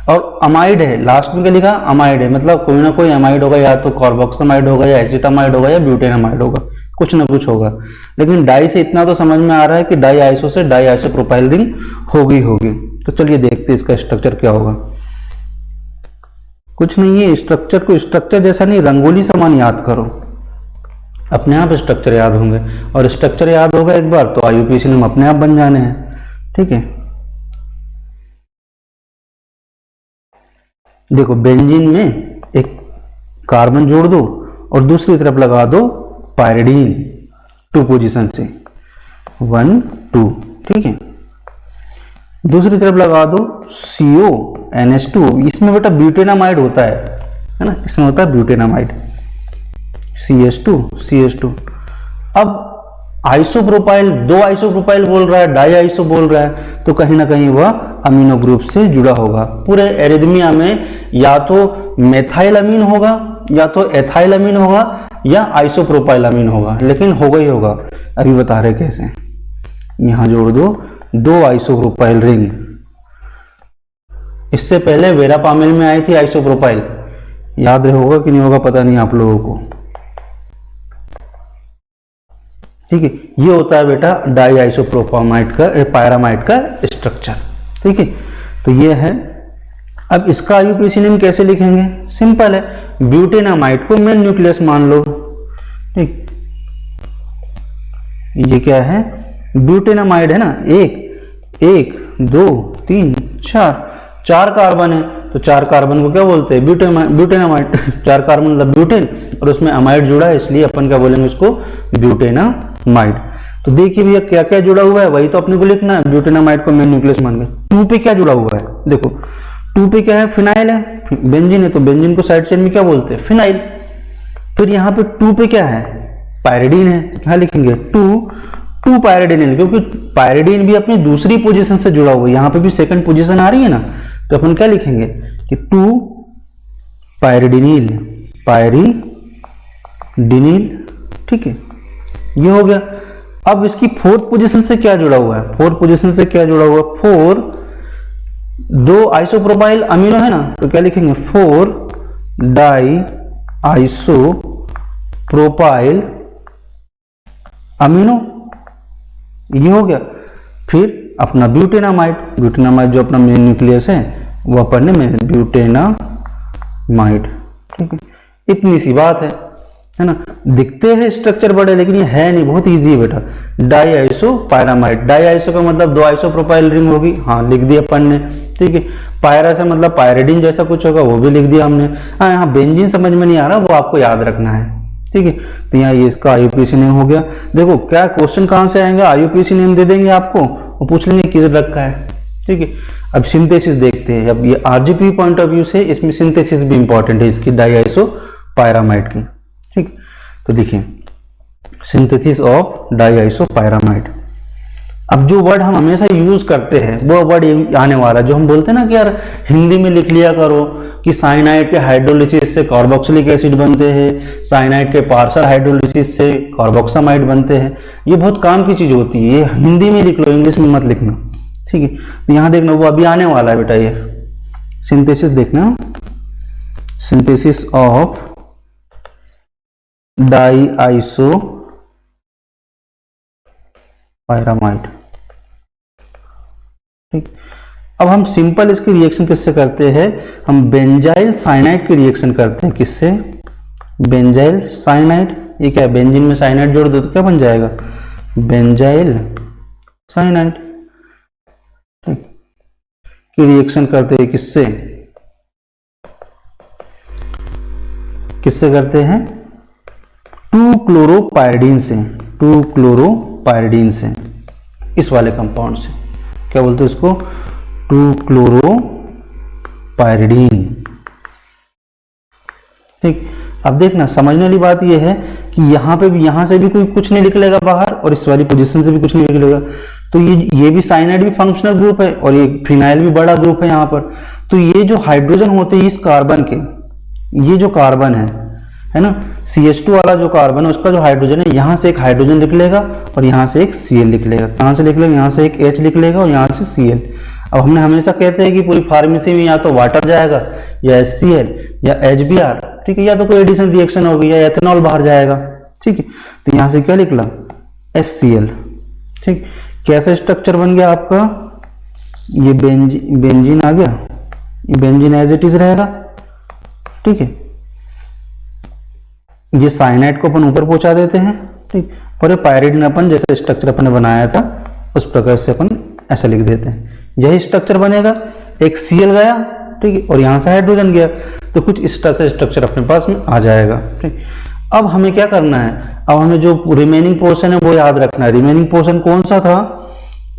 और अमाइड है, लास्ट में क्या लिखा, अमाइड है, मतलब कोई ना कोई अमाइड होगा, या तो कार्बोक्सामाइड होगा या एसिटामाइड होगा या ब्यूटेनामाइड होगा, कुछ ना कुछ होगा। लेकिन डाई से इतना तो समझ में आ रहा है कि डाई आइसो से डाई आइसोप्रोपाइल रिंग होगी। तो चलिए देखते हैं इसका स्ट्रक्चर क्या होगा। कुछ नहीं है, स्ट्रक्चर को स्ट्रक्चर जैसा नहीं, रंगोली समान याद करो, अपने आप स्ट्रक्चर याद होंगे, और स्ट्रक्चर याद होगा एक बार तो आईयूपीएसी नेम अपने आप बन जाने हैं। ठीक है, देखो बेंजीन में एक कार्बन जोड़ दो और दूसरी तरफ लगा दो पायरिडीन, 2 पोजीशन से 1 2, ठीक है। दूसरी तरफ लगा दो CONH2, इसमें बेटा ब्यूटेनामाइड होता है ना, इसमें होता है ब्यूटेनामाइड, CH2। अब आइसोप्रोपाइल, 2 आइसोप्रोपाइल बोल रहा है, डाई आइसो बोल रहा है, तो कहीं ना कहीं वह अमीनो ग्रुप से जुड़ा होगा। पूरे एरिथमिया में या तो मेथाइल अमीन होगा, या तो एथाइल अमीन होगा, या आइसोप्रोपाइल अमीन होगा, लेकिन होगा ही होगा। अभी बता रहे कैसे, यहां जोड़ दो 2 आइसोप्रोपाइल रिंग। इससे पहले वेरापामिल में आई थी आइसोप्रोपाइल, याद होगा कि नहीं होगा पता नहीं आप लोगों को। ठीक है, ये होता है बेटा डाई आइसोप्रोपामाइड का, पायरामाइड का स्ट्रक्चर। ठीक है, तो ये है। अब इसका आईयूपीएसी नेम कैसे लिखेंगे, सिंपल है, ब्यूटेनामाइड को मेन न्यूक्लियस मान लो। ठीक, ये क्या है, ब्यूटेनामाइड है ना, 1 2 3 4 कार्बन है, तो 4 कार्बन को क्या बोलते हैं, ब्यूटेनामाइड। 4 कार्बन मतलब ब्यूटेन, और उसमें अमाइड जुड़ा है, इसलिए अपन क्या बोलेंगे उसको, ब्यूटेनामाइड। तो देखिए भैया क्या क्या जुड़ा हुआ है, वही तो अपने को लिखना है, ब्यूटेनामाइड को मेन न्यूक्लियस मान के। 2 पे क्या जुड़ा हुआ है, देखो 2 पे क्या है, फिनाइल है, बेंजीन है, तो बेंजीन को साइड चेन में क्या बोलते हैं, फिनाइल। फिर यहाँ पे 2 पे क्या है, पायरिडीन है, तो क्या लिखेंगे, 2 पायरिडीनिल, क्योंकि पायरिडीन भी अपनी दूसरी पोजीशन से जुड़ा हुआ है, यहाँ पे भी सेकंड पोजीशन आ रही है ना, तो अपन क्या लिखेंगे कि 2 पायरिडीनिल, ठीक है, ये हो गया। अब इसकी 4th पोजीशन से क्या जुड़ा हुआ है, 4th पोजीशन से क्या जुड़ा हुआ है, 4 2 आइसोप्रोपाइल अमीनो है ना, तो क्या लिखेंगे, 4 डाई आइसोप्रोपाइल अमीनो, ये हो गया। फिर अपना ब्यूटेनामाइड जो अपना मेन न्यूक्लियस है वो अपन ने ब्यूटेनामाइड। ठीक है, इतनी सी बात है ना। दिखते हैं स्ट्रक्चर बड़े, लेकिन ये है नहीं, बहुत इजी है बेटा। डाई आइसो पायरामाइड, डाई आइसो का मतलब 2 आइसोप्रोपाइल रिंग होगी, हाँ लिख दिया अपन ने। ठीक है, पायरा से मतलब पायरिडीन जैसा कुछ होगा, वो भी लिख दिया हमने। हाँ, यहाँ बेंजीन समझ में नहीं आ रहा, वो आपको याद रखना है। ठीक है, तो यहाँ ये इसका आईयूपीएसी नेम हो गया। देखो क्या क्वेश्चन कहाँ से आएंगे, आईयूपीएसी नेम दे देंगे आपको और पूछ लेंगे किस ड्रग का है। ठीक है, अब सिंथेसिस देखते हैं। अब ये आरजीपी पॉइंट ऑफ व्यू से इसमें सिंथेसिस भी इंपॉर्टेंट है इसकी, डाई आइसो पायरामाइड की। ठीक, तो देखिए सिंथेसिस ऑफ डाई आइसो पायरामाइड। अब जो वर्ड हम हमेशा यूज करते हैं वो वर्ड आने वाला, जो हम बोलते हैं ना कि यार हिंदी में लिख लिया करो कि साइनाइड के हाइड्रोलिसिस से कार्बोक्सिलिक एसिड बनते हैं, साइनाइड के पार्शियल हाइड्रोलिसिस से कार्बोक्सामाइड बनते हैं। ये बहुत काम की चीज होती है, ये हिंदी में लिख लो, इंग्लिश में मत लिखना। ठीक है, तो यहाँ देखना वो अभी आने वाला है बेटा, ये सिंथेसिस देखना, सिंथेसिस ऑफ डाई आइसो पायरामाइड। ठीक, अब हम सिंपल इसकी रिएक्शन किससे करते हैं, हम बेंजाइल साइनाइड की रिएक्शन करते हैं। किससे, बेंजाइल साइनाइड। ये क्या है, बेंजीन में साइनाइड जोड़ दो तो क्या बन जाएगा, बेंजाइल साइनाइड। की रिएक्शन करते हैं किससे, किससे करते हैं, 2 क्लोरोपायरिडीन से, 2 क्लोरोपायरिडीन से, इस वाले कंपाउंड से। क्या बोलते हैं इसको, 2 क्लोरोपायरिडीन। ठीक, अब देखना समझने वाली बात यह है कि यहां पे भी, यहां से भी कोई कुछ नहीं निकलेगा बाहर, और इस वाली पोजीशन से भी कुछ नहीं निकलेगा। तो ये भी साइनाइड भी फंक्शनल ग्रुप है, और ये फिनाइल भी बड़ा ग्रुप है यहाँ पर। तो ये जो हाइड्रोजन होते हैं इस कार्बन के, ये जो कार्बन है ना, CH2 वाला जो कार्बन है उसका जो हाइड्रोजन है, यहाँ से एक हाइड्रोजन निकलेगा और यहाँ से एक Cl निकलेगा। कहाँ से निकलेगा, यहाँ से एक H निकलेगा और यहाँ से Cl। अब हमने हमेशा कहते हैं कि पूरी फार्मेसी में या तो वाटर जाएगा या HCl या HBr, ठीक है, या तो कोई एडिशन रिएक्शन होगी या एथेनॉल बाहर जाएगा, ठीक है। तो यहां से क्या निकला, HCl, ठीक। कैसा स्ट्रक्चर बन गया आपका, ये बेंजीन आ गया, ये बेंजीन एज इट इज रहेगा, ठीक है। ये साइनाइड को अपन ऊपर पहुंचा देते हैं, ठीक, और ये पायरिडीन अपन जैसे स्ट्रक्चर अपन ने बनाया था उस प्रकार से अपन ऐसा लिख देते हैं, यही स्ट्रक्चर बनेगा। एक Cl गया, ठीक है, और यहां से हाइड्रोजन गया, तो कुछ इस तरह से स्ट्रक्चर अपने पास में आ जाएगा, ठीक। अब हमें क्या करना है, अब हमें जो रिमेनिंग पोर्शन है वो याद रखना है। रिमेनिंग पोर्शन कौन सा था,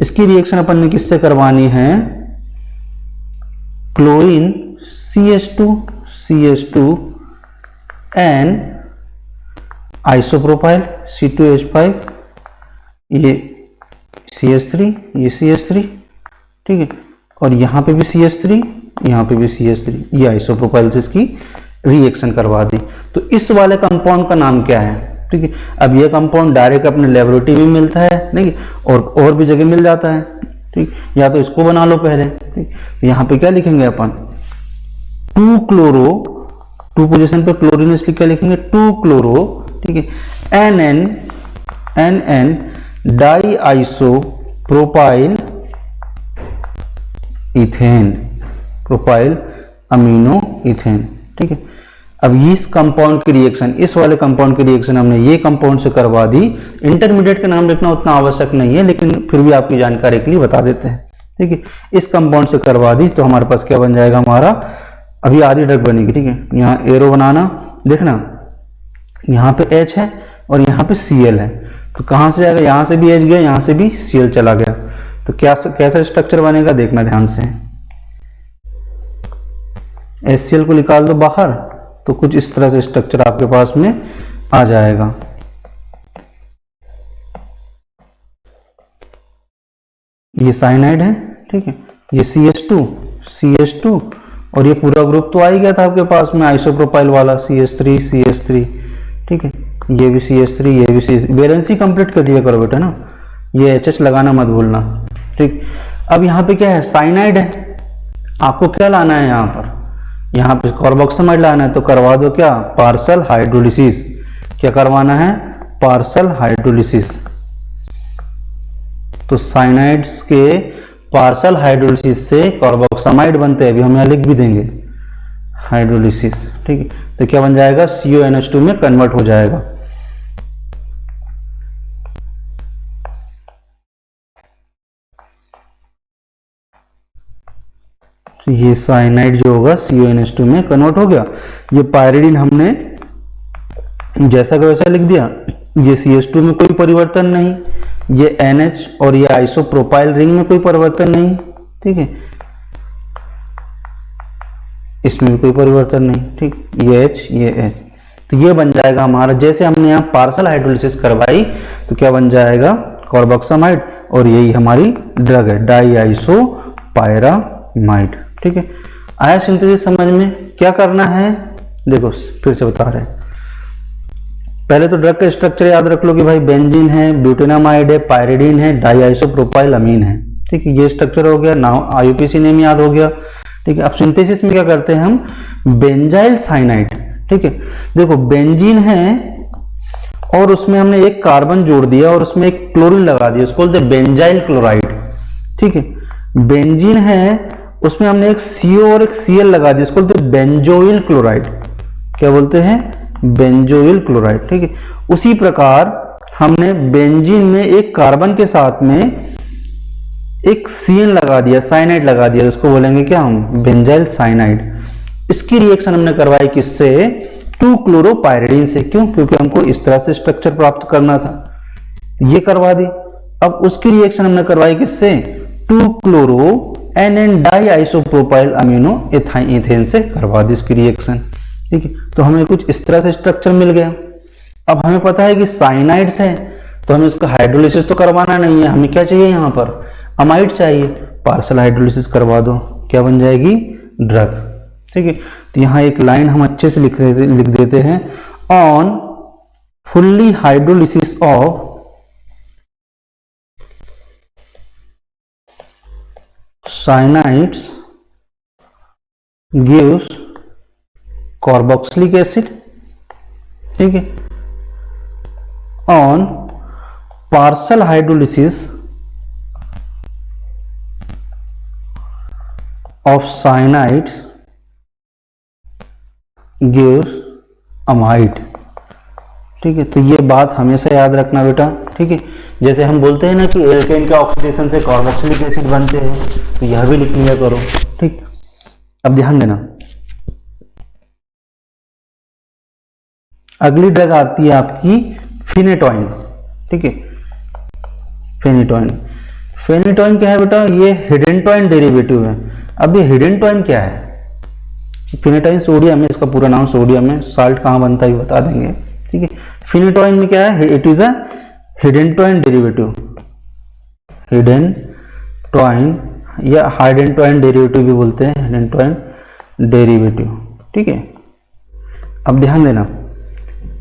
इसकी रिएक्शन अपन ने किससे करवानी है, chlorine CH2 and isopropyl C2H5, ये CH3, ये CH3, ठीक है, और यहां पे भी CH3, यहां पे भी CH3, ये आइसोप्रोपाइल से इसकी रिएक्शन करवा दी। तो इस वाले कंपाउंड का नाम क्या है, ठीक है। अब ये कंपाउंड डायरेक्ट अपने लेबोरेटरी में मिलता है, नहीं, और भी जगह मिल जाता है, ठीक। या तो इसको बना लो पहले, ठीक। यहां पे क्या लिखेंगे अपन, 2 क्लोरो, 2 पोजीशन पे क्लोरीन, इसलिए क्या लिखेंगे 2 क्लोरो, ठीक है, NN di iso propyl ethane, propyl amino ethane, ठीक है। अब इस कंपाउंड की रिएक्शन, इस वाले कंपाउंड की रिएक्शन हमने ये कंपाउंड से करवा दी। इंटरमीडिएट का नाम लिखना उतना आवश्यक नहीं है, लेकिन फिर भी आपकी जानकारी के लिए बता देते हैं, ठीक है। इस कंपाउंड से करवा दी तो हमारे पास क्या बन जाएगा, हमारा अभी आधी ड्रग बनेगी, ठीक है। यहाँ एरो बनाना, देखना यहाँ पे H है और यहाँ पे Cl है, तो कहां से जाएगा, यहां से भी H गया, यहां से भी Cl चला गया, तो क्या कैसा स्ट्रक्चर बनेगा देखना ध्यान से। HCl को निकाल दो बाहर, तो कुछ इस तरह से स्ट्रक्चर आपके पास में आ जाएगा। ये साइनाइड है, ठीक है, ये CH2 और ये पूरा ग्रुप तो आ ही गया था आपके पास में आइसोप्रोपाइल वाला CH3, ठीक है, ये भी CH3, ये भी CH3, बैलेंस ही कंप्लीट कर दिया करो बेटा ना, ये HH लगाना मत भूलना, ठीक। अब यहाँ पे क्या है, साइनाइड है, आपको क्या लाना है यहाँ पे कार्बोक्सिमाइड लाना है, तो करवा दो क्या, पार्सल हाइड्रोलिसिस। क्या करवाना है, पार्सल हाइड्रोलिसिस। तो साइनाइड्स के पार्सल हाइड्रोलिसिस से कार्बोक्सिमाइड बनते हैं, अभी हम यहाँ लिख भी देंगे हाइड्रोलिसिस, ठीक है। तो क्या बन जाएगा, CONH2 में कन्वर्ट हो जाएगा। तो ये साइनाइड जो होगा CONH2 में कन्वर्ट हो गया। ये पायरिडीन हमने जैसा का वैसा लिख दिया, ये CH2 में कोई परिवर्तन नहीं, ये NH और ये आइसोप्रोपाइल रिंग में कोई परिवर्तन नहीं, ठीक है, इसमें भी कोई परिवर्तन नहीं, ठीक, ये H, ये H। तो ये बन जाएगा हमारा, जैसे हमने यहाँ पार्सल हाइड्रोलिसिस करवाई तो क्या बन जाएगा, कार्बोक्सिमाइड, और यही हमारी ड्रग है डाई आइसो पायरामाइड, ठीक है। आया सिंथेसिस समझ में, क्या करना है देखो फिर से बता रहे हैं। पहले तो ड्रग का स्ट्रक्चर याद रख लो कि भाई बेंजीन है, ब्यूटेनामाइड है, पायरिडीन है, डाई आइसोप्रोपाइल अमीन है, ठीक है, ये स्ट्रक्चर हो गया। नाउ IUPAC नेम याद हो गया, ठीक है। अब सिंथेसिस में क्या करते हैं हम, बेंजाइल साइनाइड, ठीक है। देखो बेंजीन है और उसमें हमने एक कार्बन जोड़ दिया और उसमें एक क्लोरीन लगा दिया, उसको बोलते हैं बेंजाइल क्लोराइड, ठीक है। बेंजीन है, उसमें हमने एक CO और एक Cl लगा दिया, उसको बोलते हैं बेंजोइल क्लोराइड। क्या बोलते हैं, बेंजोइल क्लोराइड, ठीक है। उसी प्रकार हमने बेंजीन में एक कार्बन के साथ में एक CN लगा दिया, साइनाइड लगा दिया, उसको बोलेंगे क्या हम, बेंजाइल साइनाइड। इसकी रिएक्शन हमने करवाई किससे, 2 क्लोरोपायरिडीन से। क्यों, क्योंकि हमको इस तरह से स्ट्रक्चर प्राप्त करना था, ये करवा दी। अब उसकी रिएक्शन हमने करवाई किससे, 2 chloro NN di isopropyl amino ethane से करवा दी इसकी रिएक्शन, ठीक है। तो हमें कुछ इस तरह से स्ट्रक्चर मिल गया। अब हमें पता है कि साइनाइड्स है तो हमें इसका हाइड्रोलिसिस तो करवाना नहीं है, हमें क्या चाहिए यहाँ पर, अमाइड चाहिए, पार्सल हाइड्रोलिसिस करवा दो, क्या बन जाएगी, ड्रग, ठीक है। तो यहाँ एक लाइन हम अच्छे से लिख देते हैं, on fully hydrolysis of cyanides gives carboxylic acid, ठीक है, on partial hydrolysis of cyanides gives amide, ठीक है। तो ये बात हमेशा याद रखना बेटा, ठीक है। जैसे हम बोलते हैं ना कि एल्केन के ऑक्सीडेशन से कार्बोक्सिलिक एसिड बनते हैं, तो यह भी लिख लिया करो, ठीक। अब ध्यान देना, अगली ड्रग आती है आपकी फिनेटोइन, ठीक है। फिनेटोइन, फिनेटोइन क्या है बेटा, ये हिडेंटोइन डेरिवेटिव है। अब ये हिडेंटोइन क्या है, फिनेटोइन सोडियम है, इसका पूरा नाम सोडियम है, साल्ट कहाँ बनता है बता देंगे, ठीक है। फिनेटोइन में क्या है, इट इज अ हिडेंटोइन डेरिवेटिव, हिडेंटोइन या हाइडेंटोइन डेरिवेटिव भी बोलते हैं, हिडेंटोइन डेरिवेटिव, ठीक है। अब ध्यान देना,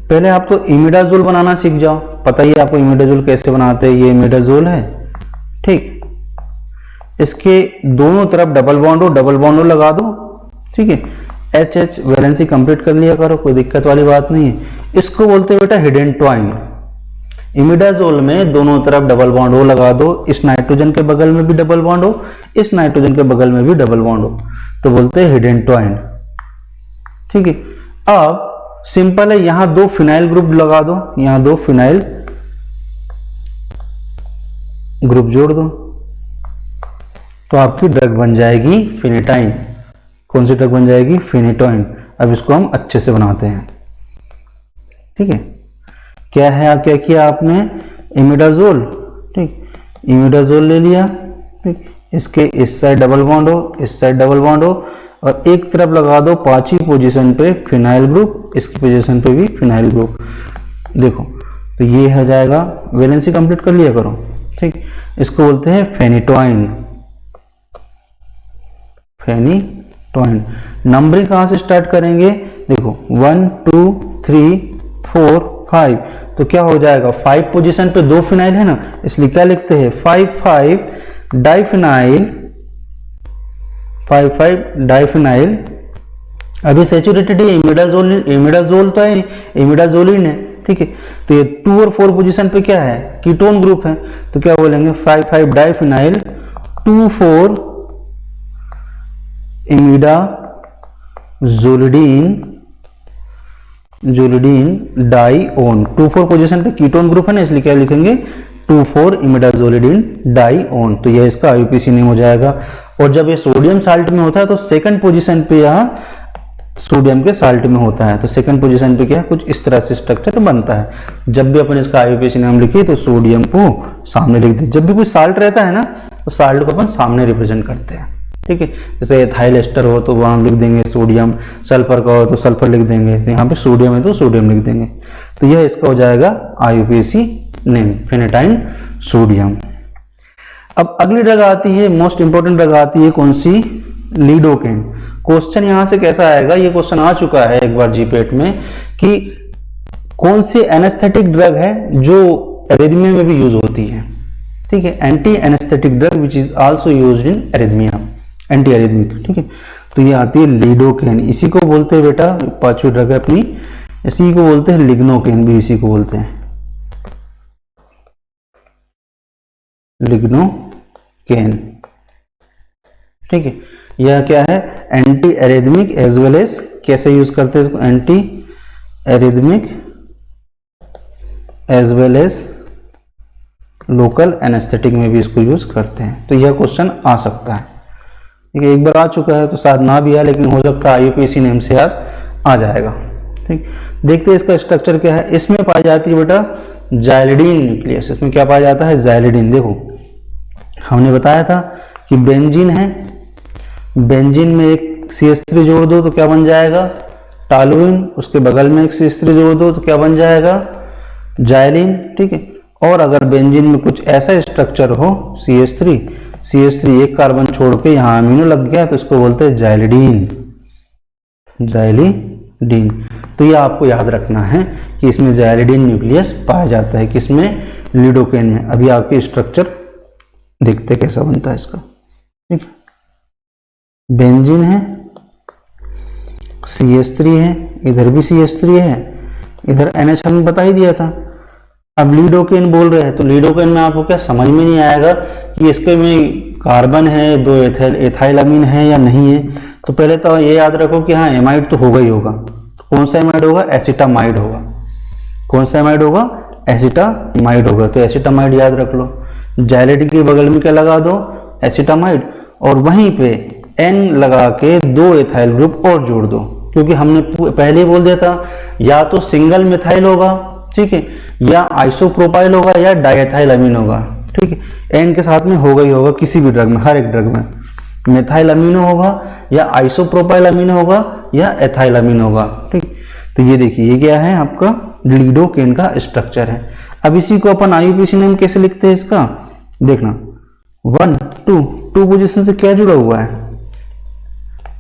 पहले आप तो इमिडाजोल बनाना सीख जाओ, पता ही है आपको इमिडाजोल कैसे बनाते हैं, ये इमिडाजोल है, ठीक। इसके दोनों तरफ डबल बॉन्ड लगा दो, ठीक है। एच एच वैलेंसी कंप्लीट कर लिया करो, कोई दिक्कत वाली बात नहीं है। इसको बोलते हैं बेटा हिडेंटोइन। इमिडाजोल में दोनों तरफ डबल बॉन्ड हो लगा दो, इस नाइट्रोजन के बगल में भी डबल बॉन्ड हो, इस नाइट्रोजन के बगल में भी डबल बॉन्ड हो, तो बोलते हैं हिडेंटोइन, ठीक है। अब सिंपल है, यहां दो फिनाइल ग्रुप लगा दो, यहां दो फिनाइल ग्रुप जोड़ दो, तो आपकी ड्रग बन जाएगी फिनेटाइन। कौन सी ड्रग बन जाएगी, फिनेटोइन। अब इसको हम अच्छे से बनाते हैं, ठीक है। क्या है, क्या किया आपने, इमिडाजोल, ठीक, इमिडाजोल ले लिया, ठीक। इसके इस साइड डबल बॉन्ड हो, इस साइड डबल बॉन्ड हो, और एक तरफ लगा दो 5वीं पोजीशन पे फिनाइल ग्रुप, इसकी पोजीशन पे भी फिनाइल ग्रुप, देखो। तो ये हो जाएगा, वैलेंसी कंप्लीट कर लिया करो, ठीक। इसको बोलते हैं फेनिटोइन, फेनिटोइन। नंबरिंग कहां से स्टार्ट करेंगे, देखो 1 2 3 4 5, तो क्या हो जाएगा, 5 पोजीशन पे 2 फिनाइल है ना, इसलिए क्या लिखते हैं 5 डाइफिनाइल, 5 डाइफिनाइल। अभी सैचुरेटेड है, इमिडाजोल तो है, इमिडाजोलिन है, ठीक है। तो ये 2 और 4 पोजीशन पे क्या है, कीटोन ग्रुप है, तो क्या बोलेंगे 5 डाइफिनाइल 2,4 इमिडाजोलिडीन डाइओन। 2,4 पोजीशन पे कीटोन ग्रुप है ना, इसलिए क्या लिखेंगे 2,4 इमिडाजोलिडीन डाइओन। तो यह इसका आईयूपीएसी नेम हो जाएगा। और जब ये सोडियम साल्ट में होता है तो सेकंड पोजीशन पे यहाँ सोडियम के साल्ट में होता है, तो सेकंड पोजीशन पे क्या कुछ इस तरह से स्ट्रक्चर बनता है। जब भी अपन इसका आईयूपीएसी नाम लिखिए तो सोडियम को सामने लिख दे। जब भी कोई साल्ट रहता है ना तो साल्ट को अपन सामने रिप्रेजेंट करते हैं, ठीक है। जैसे एथाइल एस्टर हो तो वहां लिख देंगे सोडियम, सल्फर का हो तो सल्फर लिख देंगे, तो यहाँ पे सोडियम है तो सोडियम लिख देंगे। तो यह इसका हो जाएगा आईयूपीएसी नेम, फेनेटाइन सोडियम। अब अगली ड्रग आती है, मोस्ट इंपोर्टेंट ड्रग आती है कौन सी, लीडोकेन। क्वेश्चन यहां से कैसा आएगा, ये क्वेश्चन आ चुका है एक बार जीपेट में, कि कौन सी एनेस्थेटिक ड्रग है जो एरिथमिया में भी यूज होती है, ठीक है। Anti anaesthetic drug which is also used in arrhythmia, anti arrhythmic, ठीक है। तो ये आती है लीडोकेन, इसी को बोलते हैं बेटा, 5वीं ड्रग है अपनी, इसी को बोलते हैं लिग्नोकेन, भी इसी को बोलते हैं लिग्नोकेन, ठीक है। यह क्या है, anti arrhythmic as well as, कैसे यूज करते हैं इसको, anti arrhythmic as well as local anaesthetic में भी इसको यूज करते हैं। तो यह क्वेश्चन आ सकता है, ठीक है। एक बार आ चुका है तो शायद ना भी आए, लेकिन हो सकता है आईयूपीएसी नेम से याद आ जाएगा, ठीक। देखते हैं इसका स्ट्रक्चर क्या है। इसमें पाई जाती है बेटा जाइलिडीन न्यूक्लियस। इसमें क्या पाया जाता है, जाइलिडीन। देखो हमने बताया था कि बेंजीन है, बेंजीन में एक CH3 जोड़ दो तो क्या बन जाएगा, टॉलुइन। उसके बगल में एक CH3 जोड़ दो तो क्या बन जाएगा, जाइलिन, ठीक है। और अगर बेंजीन में कुछ ऐसा स्ट्रक्चर हो CH3 एक कार्बन छोड़ के यहाँ अमीनो लग गया तो इसको बोलते हैं जाइलिडीन, जाइलिडीन। तो ये आपको याद रखना है कि इसमें जाइलिडीन न्यूक्लियस पाया जाता है, किसमें, लीडोकेन में। अभी आपके स्ट्रक्चर देखते कैसा बनता है इसका, ठीक। बेंजीन है, CH3 है, इधर भी CH3 है, इधर NH हमने बता ही दिया था। अब लीडोकेन बोल रहे हैं तो लीडोकेन में आपको क्या समझ में नहीं आएगा कि इसके में कार्बन है, 2 एथाइलामीन है या नहीं है। तो पहले तो ये याद रखो कि हाँ एमाइड तो होगा ही होगा। कौन सा एमाइड होगा? एसिटामाइड होगा। कौन सा एमाइड होगा? एसिटामाइड होगा। तो एसिटामाइड याद रख लो। जाइलेट के बगल में क्या लगा दो? एसिटामाइड, और वहीं पे N लगा के 2 एथाइल ग्रुप और जोड़ दो, क्योंकि हमने पहले ही बोल दिया था या तो सिंगल मिथाइल होगा, ठीक है, या आइसोप्रोपाइल होगा या डाइएथाइल अमीन होगा, ठीक है। N के साथ में होगा ही होगा किसी भी ड्रग में, हर एक ड्रग में मिथाइल अमीनो होगा या आइसोप्रोपाइल अमीनो होगा या एथाइल अमीन होगा, ठीक। तो ये देखिए, ये क्या है आपका लीडोकेन का स्ट्रक्चर है। अब इसी को अपन IUPAC नेम कैसे लिखते हैं इसका, देखना 1 2 पोजीशन से क्या जुड़ा हुआ है?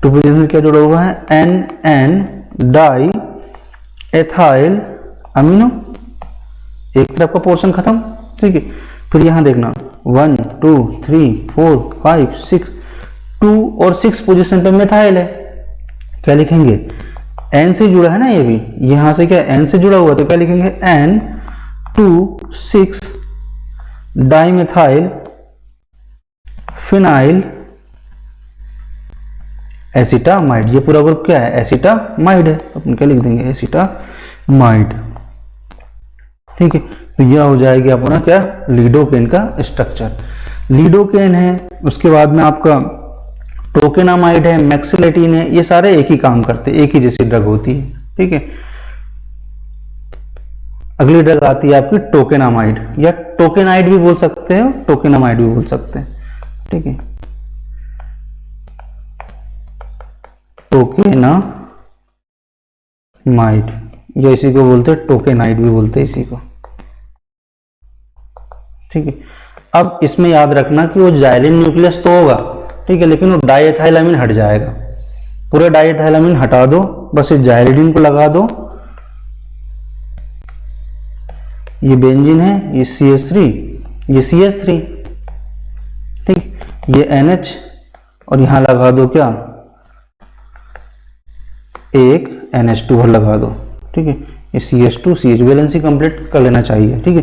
2 पोजीशन से क्या जुड़ा हुआ है? NN डाई एथाइल अमीनो, एक तरफ का पोर्शन खत्म, ठीक है। फिर यहां देखना 1 2 3 4 5 6, 2 और 6 पोजीशन पे मिथाइल है। क्या लिखेंगे? N से जुड़ा है ना, ये भी यहां से क्या N से जुड़ा हुआ, तो क्या लिखेंगे? N2,6 dimethyl phenyl acetamide. ये पूरा ग्रुप क्या है? एसिटामाइड है। अपन क्या लिख देंगे? एसिटामाइड, ठीक है। तो यह हो जाएगी अपना क्या? लीडोकेन का स्ट्रक्चर। लीडोकेन है, उसके बाद में आपका टोकेनामाइड है, मैक्सिलेटिन है, ये सारे एक ही काम करते हैं, एक ही जैसी ड्रग होती है, ठीक है। अगली ड्रग आती है आपकी टोकेनामाइड, या टोकेनाइड भी बोल सकते हो, टोकेनामाइड भी बोल सकते हैं, ठीक है। टोकेनामाइड, या इसी को बोलते हैं टोकेनाइड भी बोलते हैं इसी को, ठीक है। अब इसमें याद रखना कि वो जाइलिन न्यूक्लियस तो होगा, ठीक है, लेकिन वो डाइएथाइलामीन हट जाएगा। पूरे डाइएथाइलामीन हटा दो, बस इस जाइलिन को लगा दो। ये बेंजीन है, ये CH3, ये CH3, ठीक, ये NH, और यहां लगा दो क्या? एक NH2 लगा दो, ठीक है। ये CH2 CH, वैलेंसी कंप्लीट कर लेना चाहिए, ठीक है।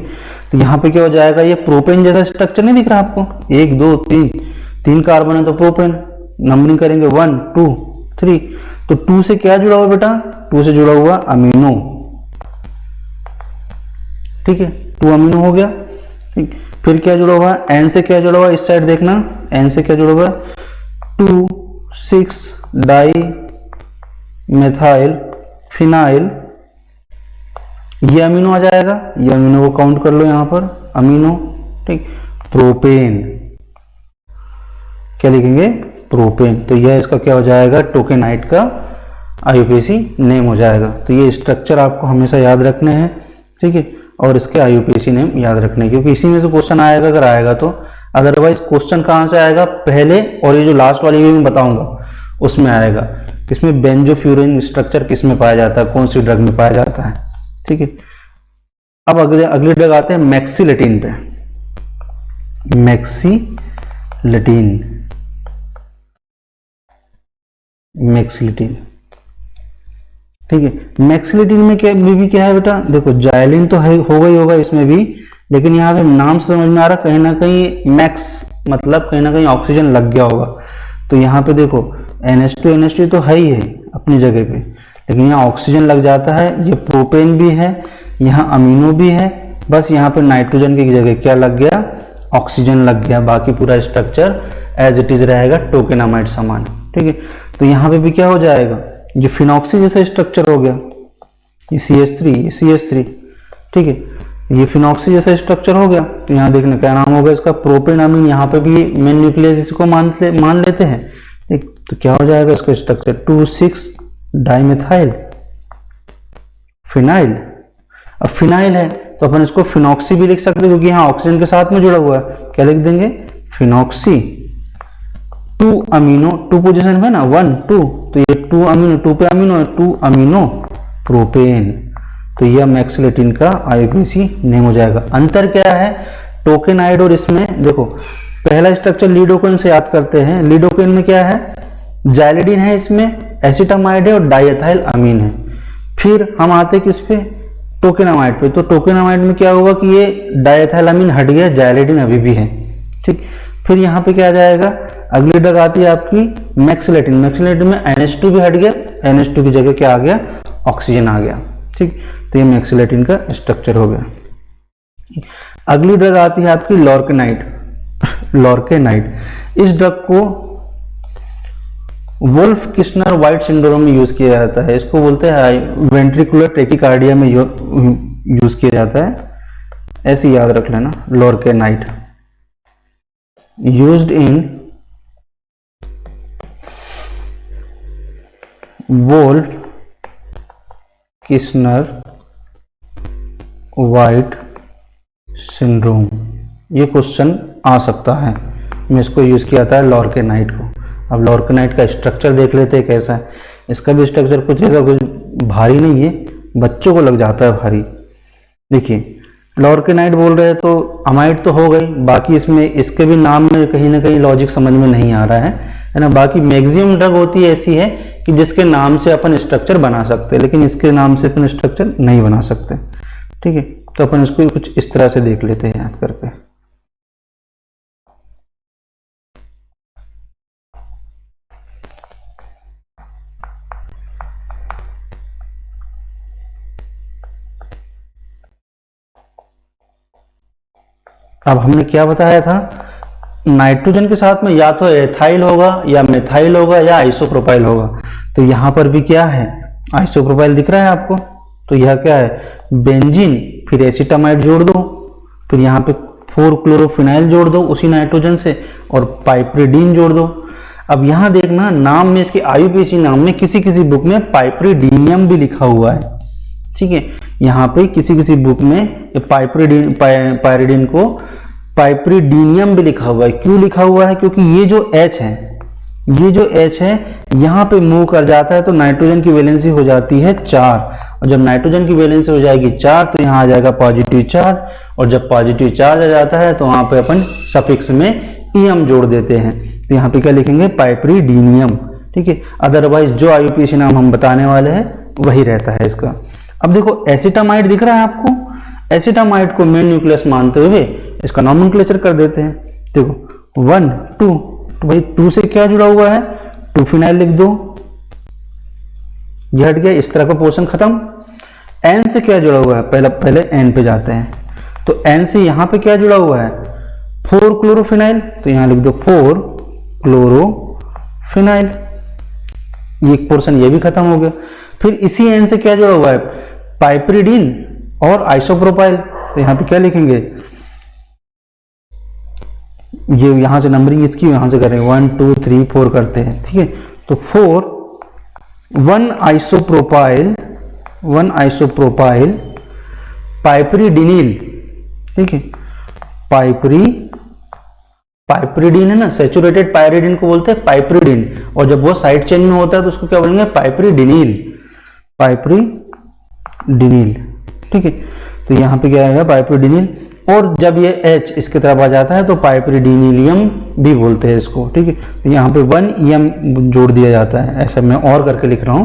तो यहाँ पे क्या हो जाएगा? ये प्रोपेन जैसा स्ट्रक्चर नहीं दिख रहा आपको? 1 2 3 कार्बन है तो प्रोपेन। नंबरिंग करेंगे 1 2 3, तो 2 से क्या जुड़ा हुआ बेटा? 2 से जुड़ा हुआ अमीनो, ठीक है, 2 अमीनो हो गया, ठीक। फिर क्या जुड़ा हुआ? N से क्या जुड़ा हुआ? इस साइड देखना, N से क्या जुड़ा हुआ? 2,6 डाई मेथाइल फिनाइल, ये अमीनो आ जाएगा। ये अमीनो को काउंट कर लो यहां पर, अमीनो, ठीक। प्रोपेन, क्या लिखेंगे? प्रोपेन। तो यह इसका क्या हो जाएगा? टोकेनाइड का IUPAC नेम हो जाएगा। तो ये स्ट्रक्चर आपको हमेशा याद रखने हैं, ठीक है, और इसके IUPAC नेम याद रखने, क्योंकि इसी में से क्वेश्चन आएगा अगर आएगा तो। अदरवाइज क्वेश्चन कहां से आएगा? पहले और ये जो लास्ट वाली भी मैं बताऊंगा उसमें आएगा। इसमें बेंजोफ्यूरिन स्ट्रक्चर किस में पाया जाता है, कौन सी ड्रग में पाया जाता है, ठीक है। अब अगली ड्रग आते हैं मैक्सिलेटिन पे। मैक्सिलेटिन, मैक्सिलेटिन, ठीक है। मैक्सिलेटिन में क्या भी क्या है बेटा? देखो जाइलिन तो है, होगा ही होगा इसमें भी, लेकिन यहाँ पे नाम से समझ में आ रहा कहीं ना कहीं मैक्स मतलब कहीं ना कहीं ऑक्सीजन लग गया होगा। तो यहाँ पे देखो NH2 तो है ही है अपनी जगह पे, लेकिन यहाँ ऑक्सीजन लग जाता है। ये प्रोपेन भी है, यहाँ अमीनो भी है, बस यहाँ पे नाइट्रोजन की जगह क्या लग गया? ऑक्सीजन लग गया। बाकी पूरा स्ट्रक्चर एज इट इज रहेगा टोकेनामाइड समान, ठीक है। तो यहाँ पे भी क्या हो जाएगा? ये फिनॉक्सी जैसा स्ट्रक्चर हो गया, ये CH3, ठीक है, ये फिनॉक्सी जैसा स्ट्रक्चर हो गया। तो यहाँ देखना क्या नाम होगा इसका? प्रोपेन अमीन। यहाँ पे भी मेन न्यूक्लियस इसको मान लेते हैं, ठीक। तो क्या हो जाएगा इसका स्ट्रक्चर? 2,6 dimethyl phenyl. अब फिनाइल है तो अपन इसको फिनॉक्सी भी लिख सकते हैं, क्योंकि यहाँ ऑक्सीजन के साथ में जुड़ा हुआ है। क्या लिख देंगे? फिनॉक्सी। 2 अमीनो, 2 पोजीशन पे ना, 1 2, तो ये 2 अमीनो, 2 पे अमीनो है, 2 अमीनो प्रोपेन। तो यह मैक्सिलेटिन का IUPAC नेम हो जाएगा। अंतर क्या है टोकेनाइड और इसमें? देखो पहला स्ट्रक्चर लीडोकेन से याद करते हैं। लीडोकेन में क्या है? जाइलिडिन है, इसमें एसिटामाइड है और डाइएथाइल अमीन है। फिर हम आते किस पे, टोकेनामाइड पे। तो टोकेनामाइड में क्या हुआ कि ये डाइएथाइल अमीन हट गया, जाइलिडिन अभी भी है, ठीक। फिर यहाँ पे क्या आ जाएगा, अगली ड्रग आती है आपकी मैक्सिलेटिन। मैक्सिलेटिन में NH2 भी हट गया, NH2 की जगह क्या आ गया, ऑक्सीजन आ गया, ठीक। तो ये मैक्सिलेटिन का स्ट्रक्चर हो गया। अगली ड्रग आती है आपकी लॉर्केनाइड। लॉर्केनाइड, इस ड्रग को वुल्फ किस्नर वाइट सिंड्रोम में यूज किया जाता है। इसको बोलते हैं वेंट्रिकुलर टेकिकार्डिया में यूज किया जाता है, ऐसे याद रख लेना। लॉर्केनाइड यूज्ड इन वुल्फ किस्नर वाइट सिंड्रोम, ये क्वेश्चन आ सकता है। मैं इसको यूज किया था लॉर्केनाइड को। अब लॉर्केनाइड का स्ट्रक्चर देख लेते हैं कैसा है। इसका भी स्ट्रक्चर कुछ ऐसा कुछ भारी नहीं है, बच्चों को लग जाता है भारी। देखिए लॉर्केनाइड बोल रहे हैं तो अमाइड तो हो गई, बाकी इसमें इसके भी नाम में कहीं ना कहीं लॉजिक समझ में नहीं आ रहा है ना। बाकी मैक्सिमम ड्रग होती है ऐसी है कि जिसके नाम से अपन स्ट्रक्चर बना सकते हैं, लेकिन इसके नाम से अपन स्ट्रक्चर नहीं बना सकते, ठीक है। तो अपन इसको कुछ इस तरह से देख लेते हैं याद करके। अब हमने क्या बताया था, नाइट्रोजन के साथ में या तो एथाइल होगा या मेथाइल होगा या आइसोप्रोपाइल होगा। तो यहां पर भी क्या है, आइसोप्रोपाइल दिख रहा है आपको। तो यह क्या है, बेंजीन, फिर एसिटामाइड जोड़ दो, फिर यहाँ पे 4-क्लोरोफिनाइल जोड़ दो उसी नाइट्रोजन से, और पाइप्रिडीन जोड़ दो। अब यहाँ देखना नाम में, इसके आईयूपीएसी नाम में किसी किसी बुक में पाइप्रिडीनियम भी लिखा हुआ है, ठीक है। यहाँ पे किसी किसी बुक में पाइरिडिन को पाइप्रिडीनियम भी लिखा हुआ है। क्यों लिखा हुआ है, क्योंकि ये जो H है, ये जो H है यहाँ पे मूव कर जाता है तो नाइट्रोजन की वैलेंसी हो जाती है 4, और जब नाइट्रोजन की वैलेंसी हो जाएगी 4 तो यहाँ आ जाएगा पॉजिटिव चार्ज, और जब पॉजिटिव चार्ज आ जाता है तो वहां पे अपन सफिक्स में ईएम जोड़ देते हैं। तो यहाँ पे क्या लिखेंगे, पाइप्रिडीनियम, ठीक है। अदरवाइज जो आईयूपीएसी नाम हम बताने वाले हैं वही रहता है इसका। अब देखो एसिटामाइड दिख रहा है आपको, एसिटामाइड को मेन न्यूक्लियस मानते हुए इसका नॉमेनक्लेचर कर देते हैं। देखो 1 2, तो भाई 2 से क्या जुड़ा हुआ है, 2-फिनाइल लिख दो, ये हट गया, इस तरह का पोर्शन खत्म। N से क्या जुड़ा हुआ है, पहले N पे जाते हैं। तो N से यहां पे क्या जुड़ा हुआ है, 4-क्लोरोफिनाइल, तो यहां लिख दो 4-क्लोरोफिनाइल, ये एक पोर्शन ये भी खत्म हो गया। फिर इसी N से क्या जुड़ा हुआ है, पाइप्रिडीन और आइसोप्रोपाइल, तो यहां पे क्या लिखेंगे, ये यहां से नंबरिंग इसकी यहां से करेंगे 1 2 3 4 करते हैं, ठीक है। तो 1 आइसोप्रोपाइल पाइप्रिडिनिल, ठीक है। पाइप्रिडीन है ना, सेचुरेटेड पाइरिडिन को बोलते हैं पाइप्रिडिन, और जब वो साइड चेन में होता है तो उसको क्या बोलेंगे, पाइप्रिडिनिल, ठीक है। तो यहाँ पे क्या आएगा, पाइप्रिडिनिल, और जब ये H इसकी तरफ आ जाता है तो पाइप्रिडिनिलियम भी बोलते हैं इसको, ठीक है। तो यहाँ पे 1 EM जोड़ दिया जाता है, ऐसा मैं और करके लिख रहा हूं,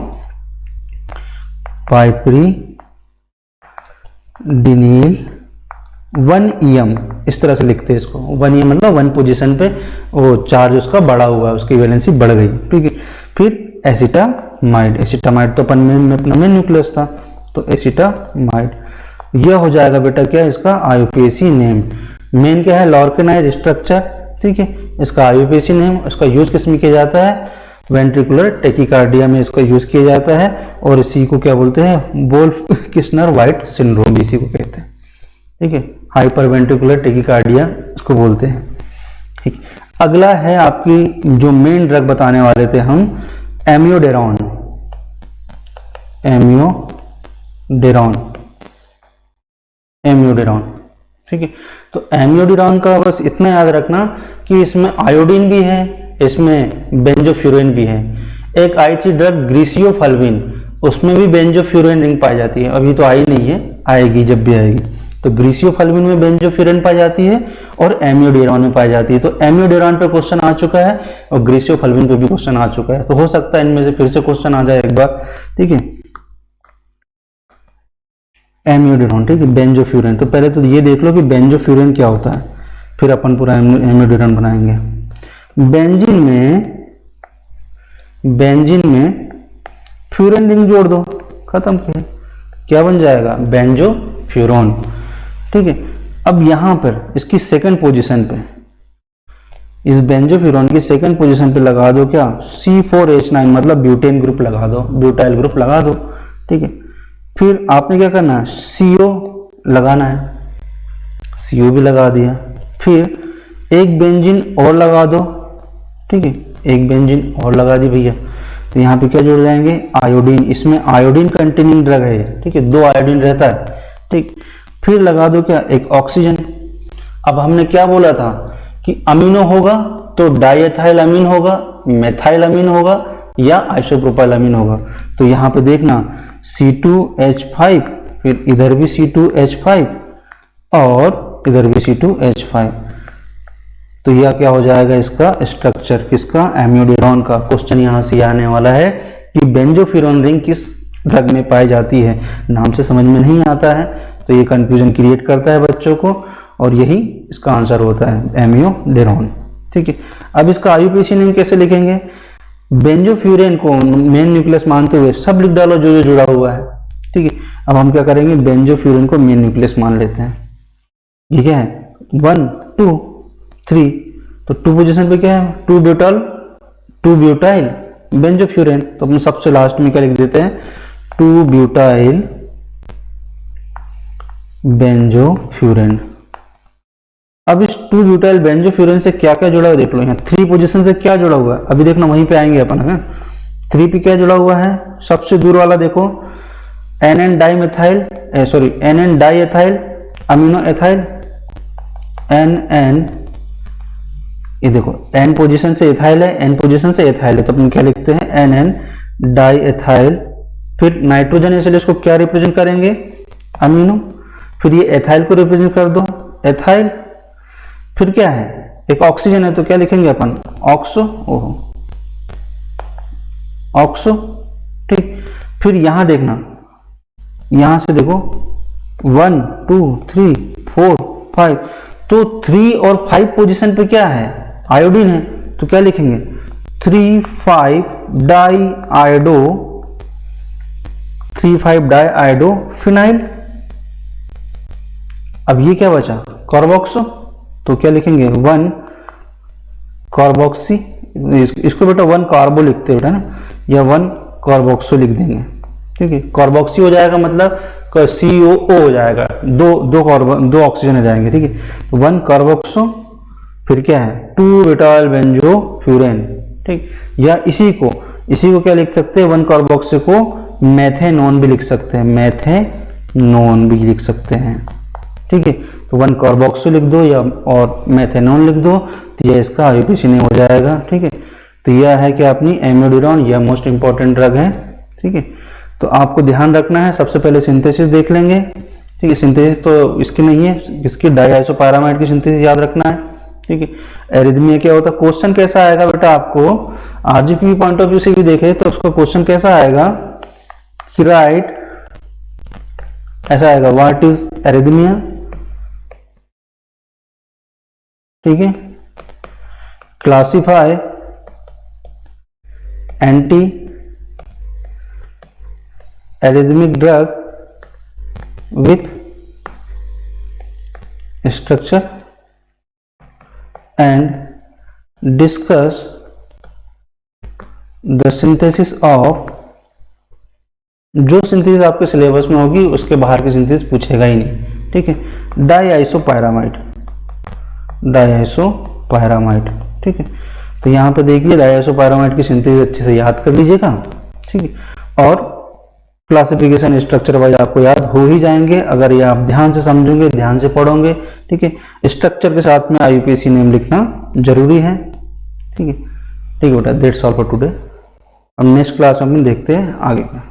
पाइप्रिडिनिल 1 EM, इस तरह से लिखते हैं इसको। 1 EM मतलब 1 पोजीशन पे वो चार्ज उसका बढ़ा हुआ है, उसकी वैलेंसी बढ़ गई, ठीक है। फिर एसिटामाइड तो अपन में अपना मेन न्यूक्लियस था, तो एसिटामाइड, यह हो जाएगा बेटा क्या, इसका आईयूपीएसी नेम। मेन क्या है, लॉर्केनाइड स्ट्रक्चर, ठीक है। इसका आईयूपीएसी नेम, इसका यूज किस में किया जाता है, वेंट्रिकुलर टेकिकार्डिया में इसका यूज किया जाता है, और इसी को क्या बोलते हैं, वुल्फ किस्नर वाइट सिंड्रोम इसी को कहते हैं, ठीक है। हाइपर वेंट्रिकुलर टेकिकार्डिया इसको बोलते हैं, ठीक। अगला है आपकी जो मेन ड्रग बताने वाले थे हम, एमियोडेरॉन, ठीक है। तो एमियोडेरॉन का बस इतना याद रखना कि इसमें आयोडीन भी है, इसमें बेंजोफ्यूरिन भी है। एक आई थी ड्रग ग्रीसियोफल्विन, उसमें भी बेंजोफ्यूरिन रिंग पाई जाती है, अभी तो आई नहीं है, आएगी जब भी आएगी, तो ग्रीसियोफल्विन में बेंजोफ्यूरेन पाई जाती है और एमियोडेरॉन में पाई जाती है। तो एमियोडेरॉन पे क्वेश्चन आ चुका है और ग्रीसियोफल्विन पे भी क्वेश्चन आ चुका है, तो हो सकता है इनमें से फिर से क्वेश्चन आ जाए एक बार। ठीक है, एमियोडेरॉन, ठीक है, बेंजोफ्यूरेन। तो पहले तो ये देख लो कि बेंजोफ्यूरेन क्या होता है, फिर अपन पूरा एमियोडेरॉन बनाएंगे। बेंजीन में फ्यूरेन रिंग जोड़ दो, खत्म किया, क्या बन जाएगा, बेंजोफ्यूरोन। ठीक है, अब यहां पर इसकी सेकंड पोजीशन पे, इस बेंजोफ्यूरोन की सेकंड पोजीशन पे लगा दो क्या, C4H9 मतलब ब्यूटेन ग्रुप लगा दो, ब्यूटाइल ग्रुप लगा दो। ठीक है, फिर आपने क्या करना है, CO लगाना है, CO भी लगा दिया। फिर एक बेंजीन और लगा दो, ठीक है, एक बेंजीन और लगा दी भैया। तो यहाँ पे क्या जुड़ जाएंगे, आयोडीन, इसमें आयोडीन कंटेनिंग ड्रग है। ठीक है, 2 आयोडीन रहता है। ठीक, फिर लगा दो क्या, एक ऑक्सीजन। अब हमने क्या बोला था कि अमीनो होगा तो डाइएथाइल अमीन होगा, मेथाइल अमीन होगा या आइसोप्रोपाइल अमीन होगा। तो यहाँ पे देखना C2H5, फिर इधर भी C2H5 और इधर भी C2H5। तो यह क्या हो जाएगा, इसका स्ट्रक्चर किसका, एमियोडेरॉन का। क्वेश्चन यहां से आने वाला है कि बेंजोफ्यूरोन रिंग किस ड्रग में पाई जाती है। नाम से समझ में नहीं आता है तो ये कंफ्यूजन क्रिएट करता है बच्चों को, और यही इसका आंसर होता है, एमियोडेरॉन। ठीक है, अब इसका आईयूपीएसी नेम कैसे लिखेंगे, बेंजोफ्यूरेन को मेन न्यूक्लियस मानते हुए सब लिख डालो जो जो जुड़ा हुआ है। ठीक है, अब हम क्या करेंगे, बेंजोफ्यूरेन को मेन न्यूक्लियस मान लेते हैं। ये क्या है, 1 2 3, तो 2 पोजीशन पे क्या है, 2 ब्यूटाइल बेंजोफ्यूरेन। तो अपने सबसे लास्ट में क्या लिख देते हैं, 2 ब्यूटाइल बेंजोफ्यूरेन। अब इस 2 ब्यूटाइल बेंजोफ्यूरेन से क्या क्या जुड़ा हुआ देख लो, यहाँ 3 पोजीशन से क्या जुड़ा हुआ है, अभी देखना वहीं पे आएंगे अपन। है 3 पे क्या जुड़ा हुआ है, सबसे दूर वाला देखो, NN डाइएथाइल अमीनो एथाइल, NN, ये देखो N पोजीशन से एथाइल है, N पोजीशन से एथाइल है, तो अपन क्या लिखते हैं, NN डाइएथाइल। फिर नाइट्रोजन एसिड इसको क्या रिप्रेजेंट करेंगे, अमीनो। फिर ये एथाइल को रिप्रेजेंट कर दो, एथाइल। फिर क्या है, एक ऑक्सीजन है तो क्या लिखेंगे अपन, ऑक्सो, ऑक्सो। ठीक, फिर यहां देखना, यहां से देखो 1 2 3 4 5, तो 3 और 5 पोजीशन पे क्या है, आयोडीन है, तो क्या लिखेंगे, 3,5 डाइआयोडो फिनाइल। अब ये क्या बचा, कार्बोक्सो, तो क्या लिखेंगे, 1 कार्बोक्सी, इसको बेटा 1 कार्बो लिखते बेटा ना, या 1 कार्बोक्सो लिख देंगे। ठीक है, कार्बोक्सी हो जाएगा मतलब COO हो जाएगा, दो ऑक्सीजन आ जाएंगे। ठीक है, 1 कार्बोक्सो, फिर क्या है, 2 ब्यूटाइल बेंजोफ्यूरेन। ठीक, या इसी को क्या लिख सकते हैं, 1 कार्बोक्सो को मेथेनोन भी लिख सकते हैं, मेथेनोन भी लिख सकते हैं। ठीक है, तो 1 कार्बोक्सो लिख दो या और मेथेनोन लिख दो, तो यह इसका आईयूपीएसी नेम हो जाएगा। ठीक है, तो यह है कि अपनी एमियोडेरॉन, यह मोस्ट इंपॉर्टेंट ड्रग है। ठीक है, तो आपको ध्यान रखना है, सबसे पहले सिंथेसिस देख लेंगे। ठीक है, सिंथेसिस तो इसकी नहीं है, इसकी डाइआइसोपायरामाइड की सिंथेसिस याद रखना है। ठीक है, एरिथमिया क्या होता है, क्वेश्चन कैसा आएगा बेटा, आपको आरजीपी पॉइंट ऑफ व्यू से भी देखे तो उसका क्वेश्चन कैसा आएगा कि राइट, ऐसा आएगा, व्हाट इज एरिथमिया। ठीक है, classify anti arrhythmic drug with structure and discuss the synthesis of, जो सिंथेसिस आपके सिलेबस में होगी उसके बाहर की सिंथेसिस पूछेगा ही नहीं। ठीक है, डाइआइसोपायरामाइड, ठीक है, तो यहाँ पे देखिए डाइआइसोपायरामाइड की सिंथेसिस अच्छे से याद कर लीजिएगा। ठीक है, और क्लासिफिकेशन स्ट्रक्चर वाइज आपको याद हो ही जाएंगे अगर ये आप ध्यान से समझोगे, ध्यान से पढ़ोगे। ठीक है, स्ट्रक्चर के साथ में आईयूपीएसी नेम लिखना जरूरी है। ठीक है बेटा, दैट्स ऑल फॉर टुडे। अब नेक्स्ट क्लास में देखते हैं आगे का।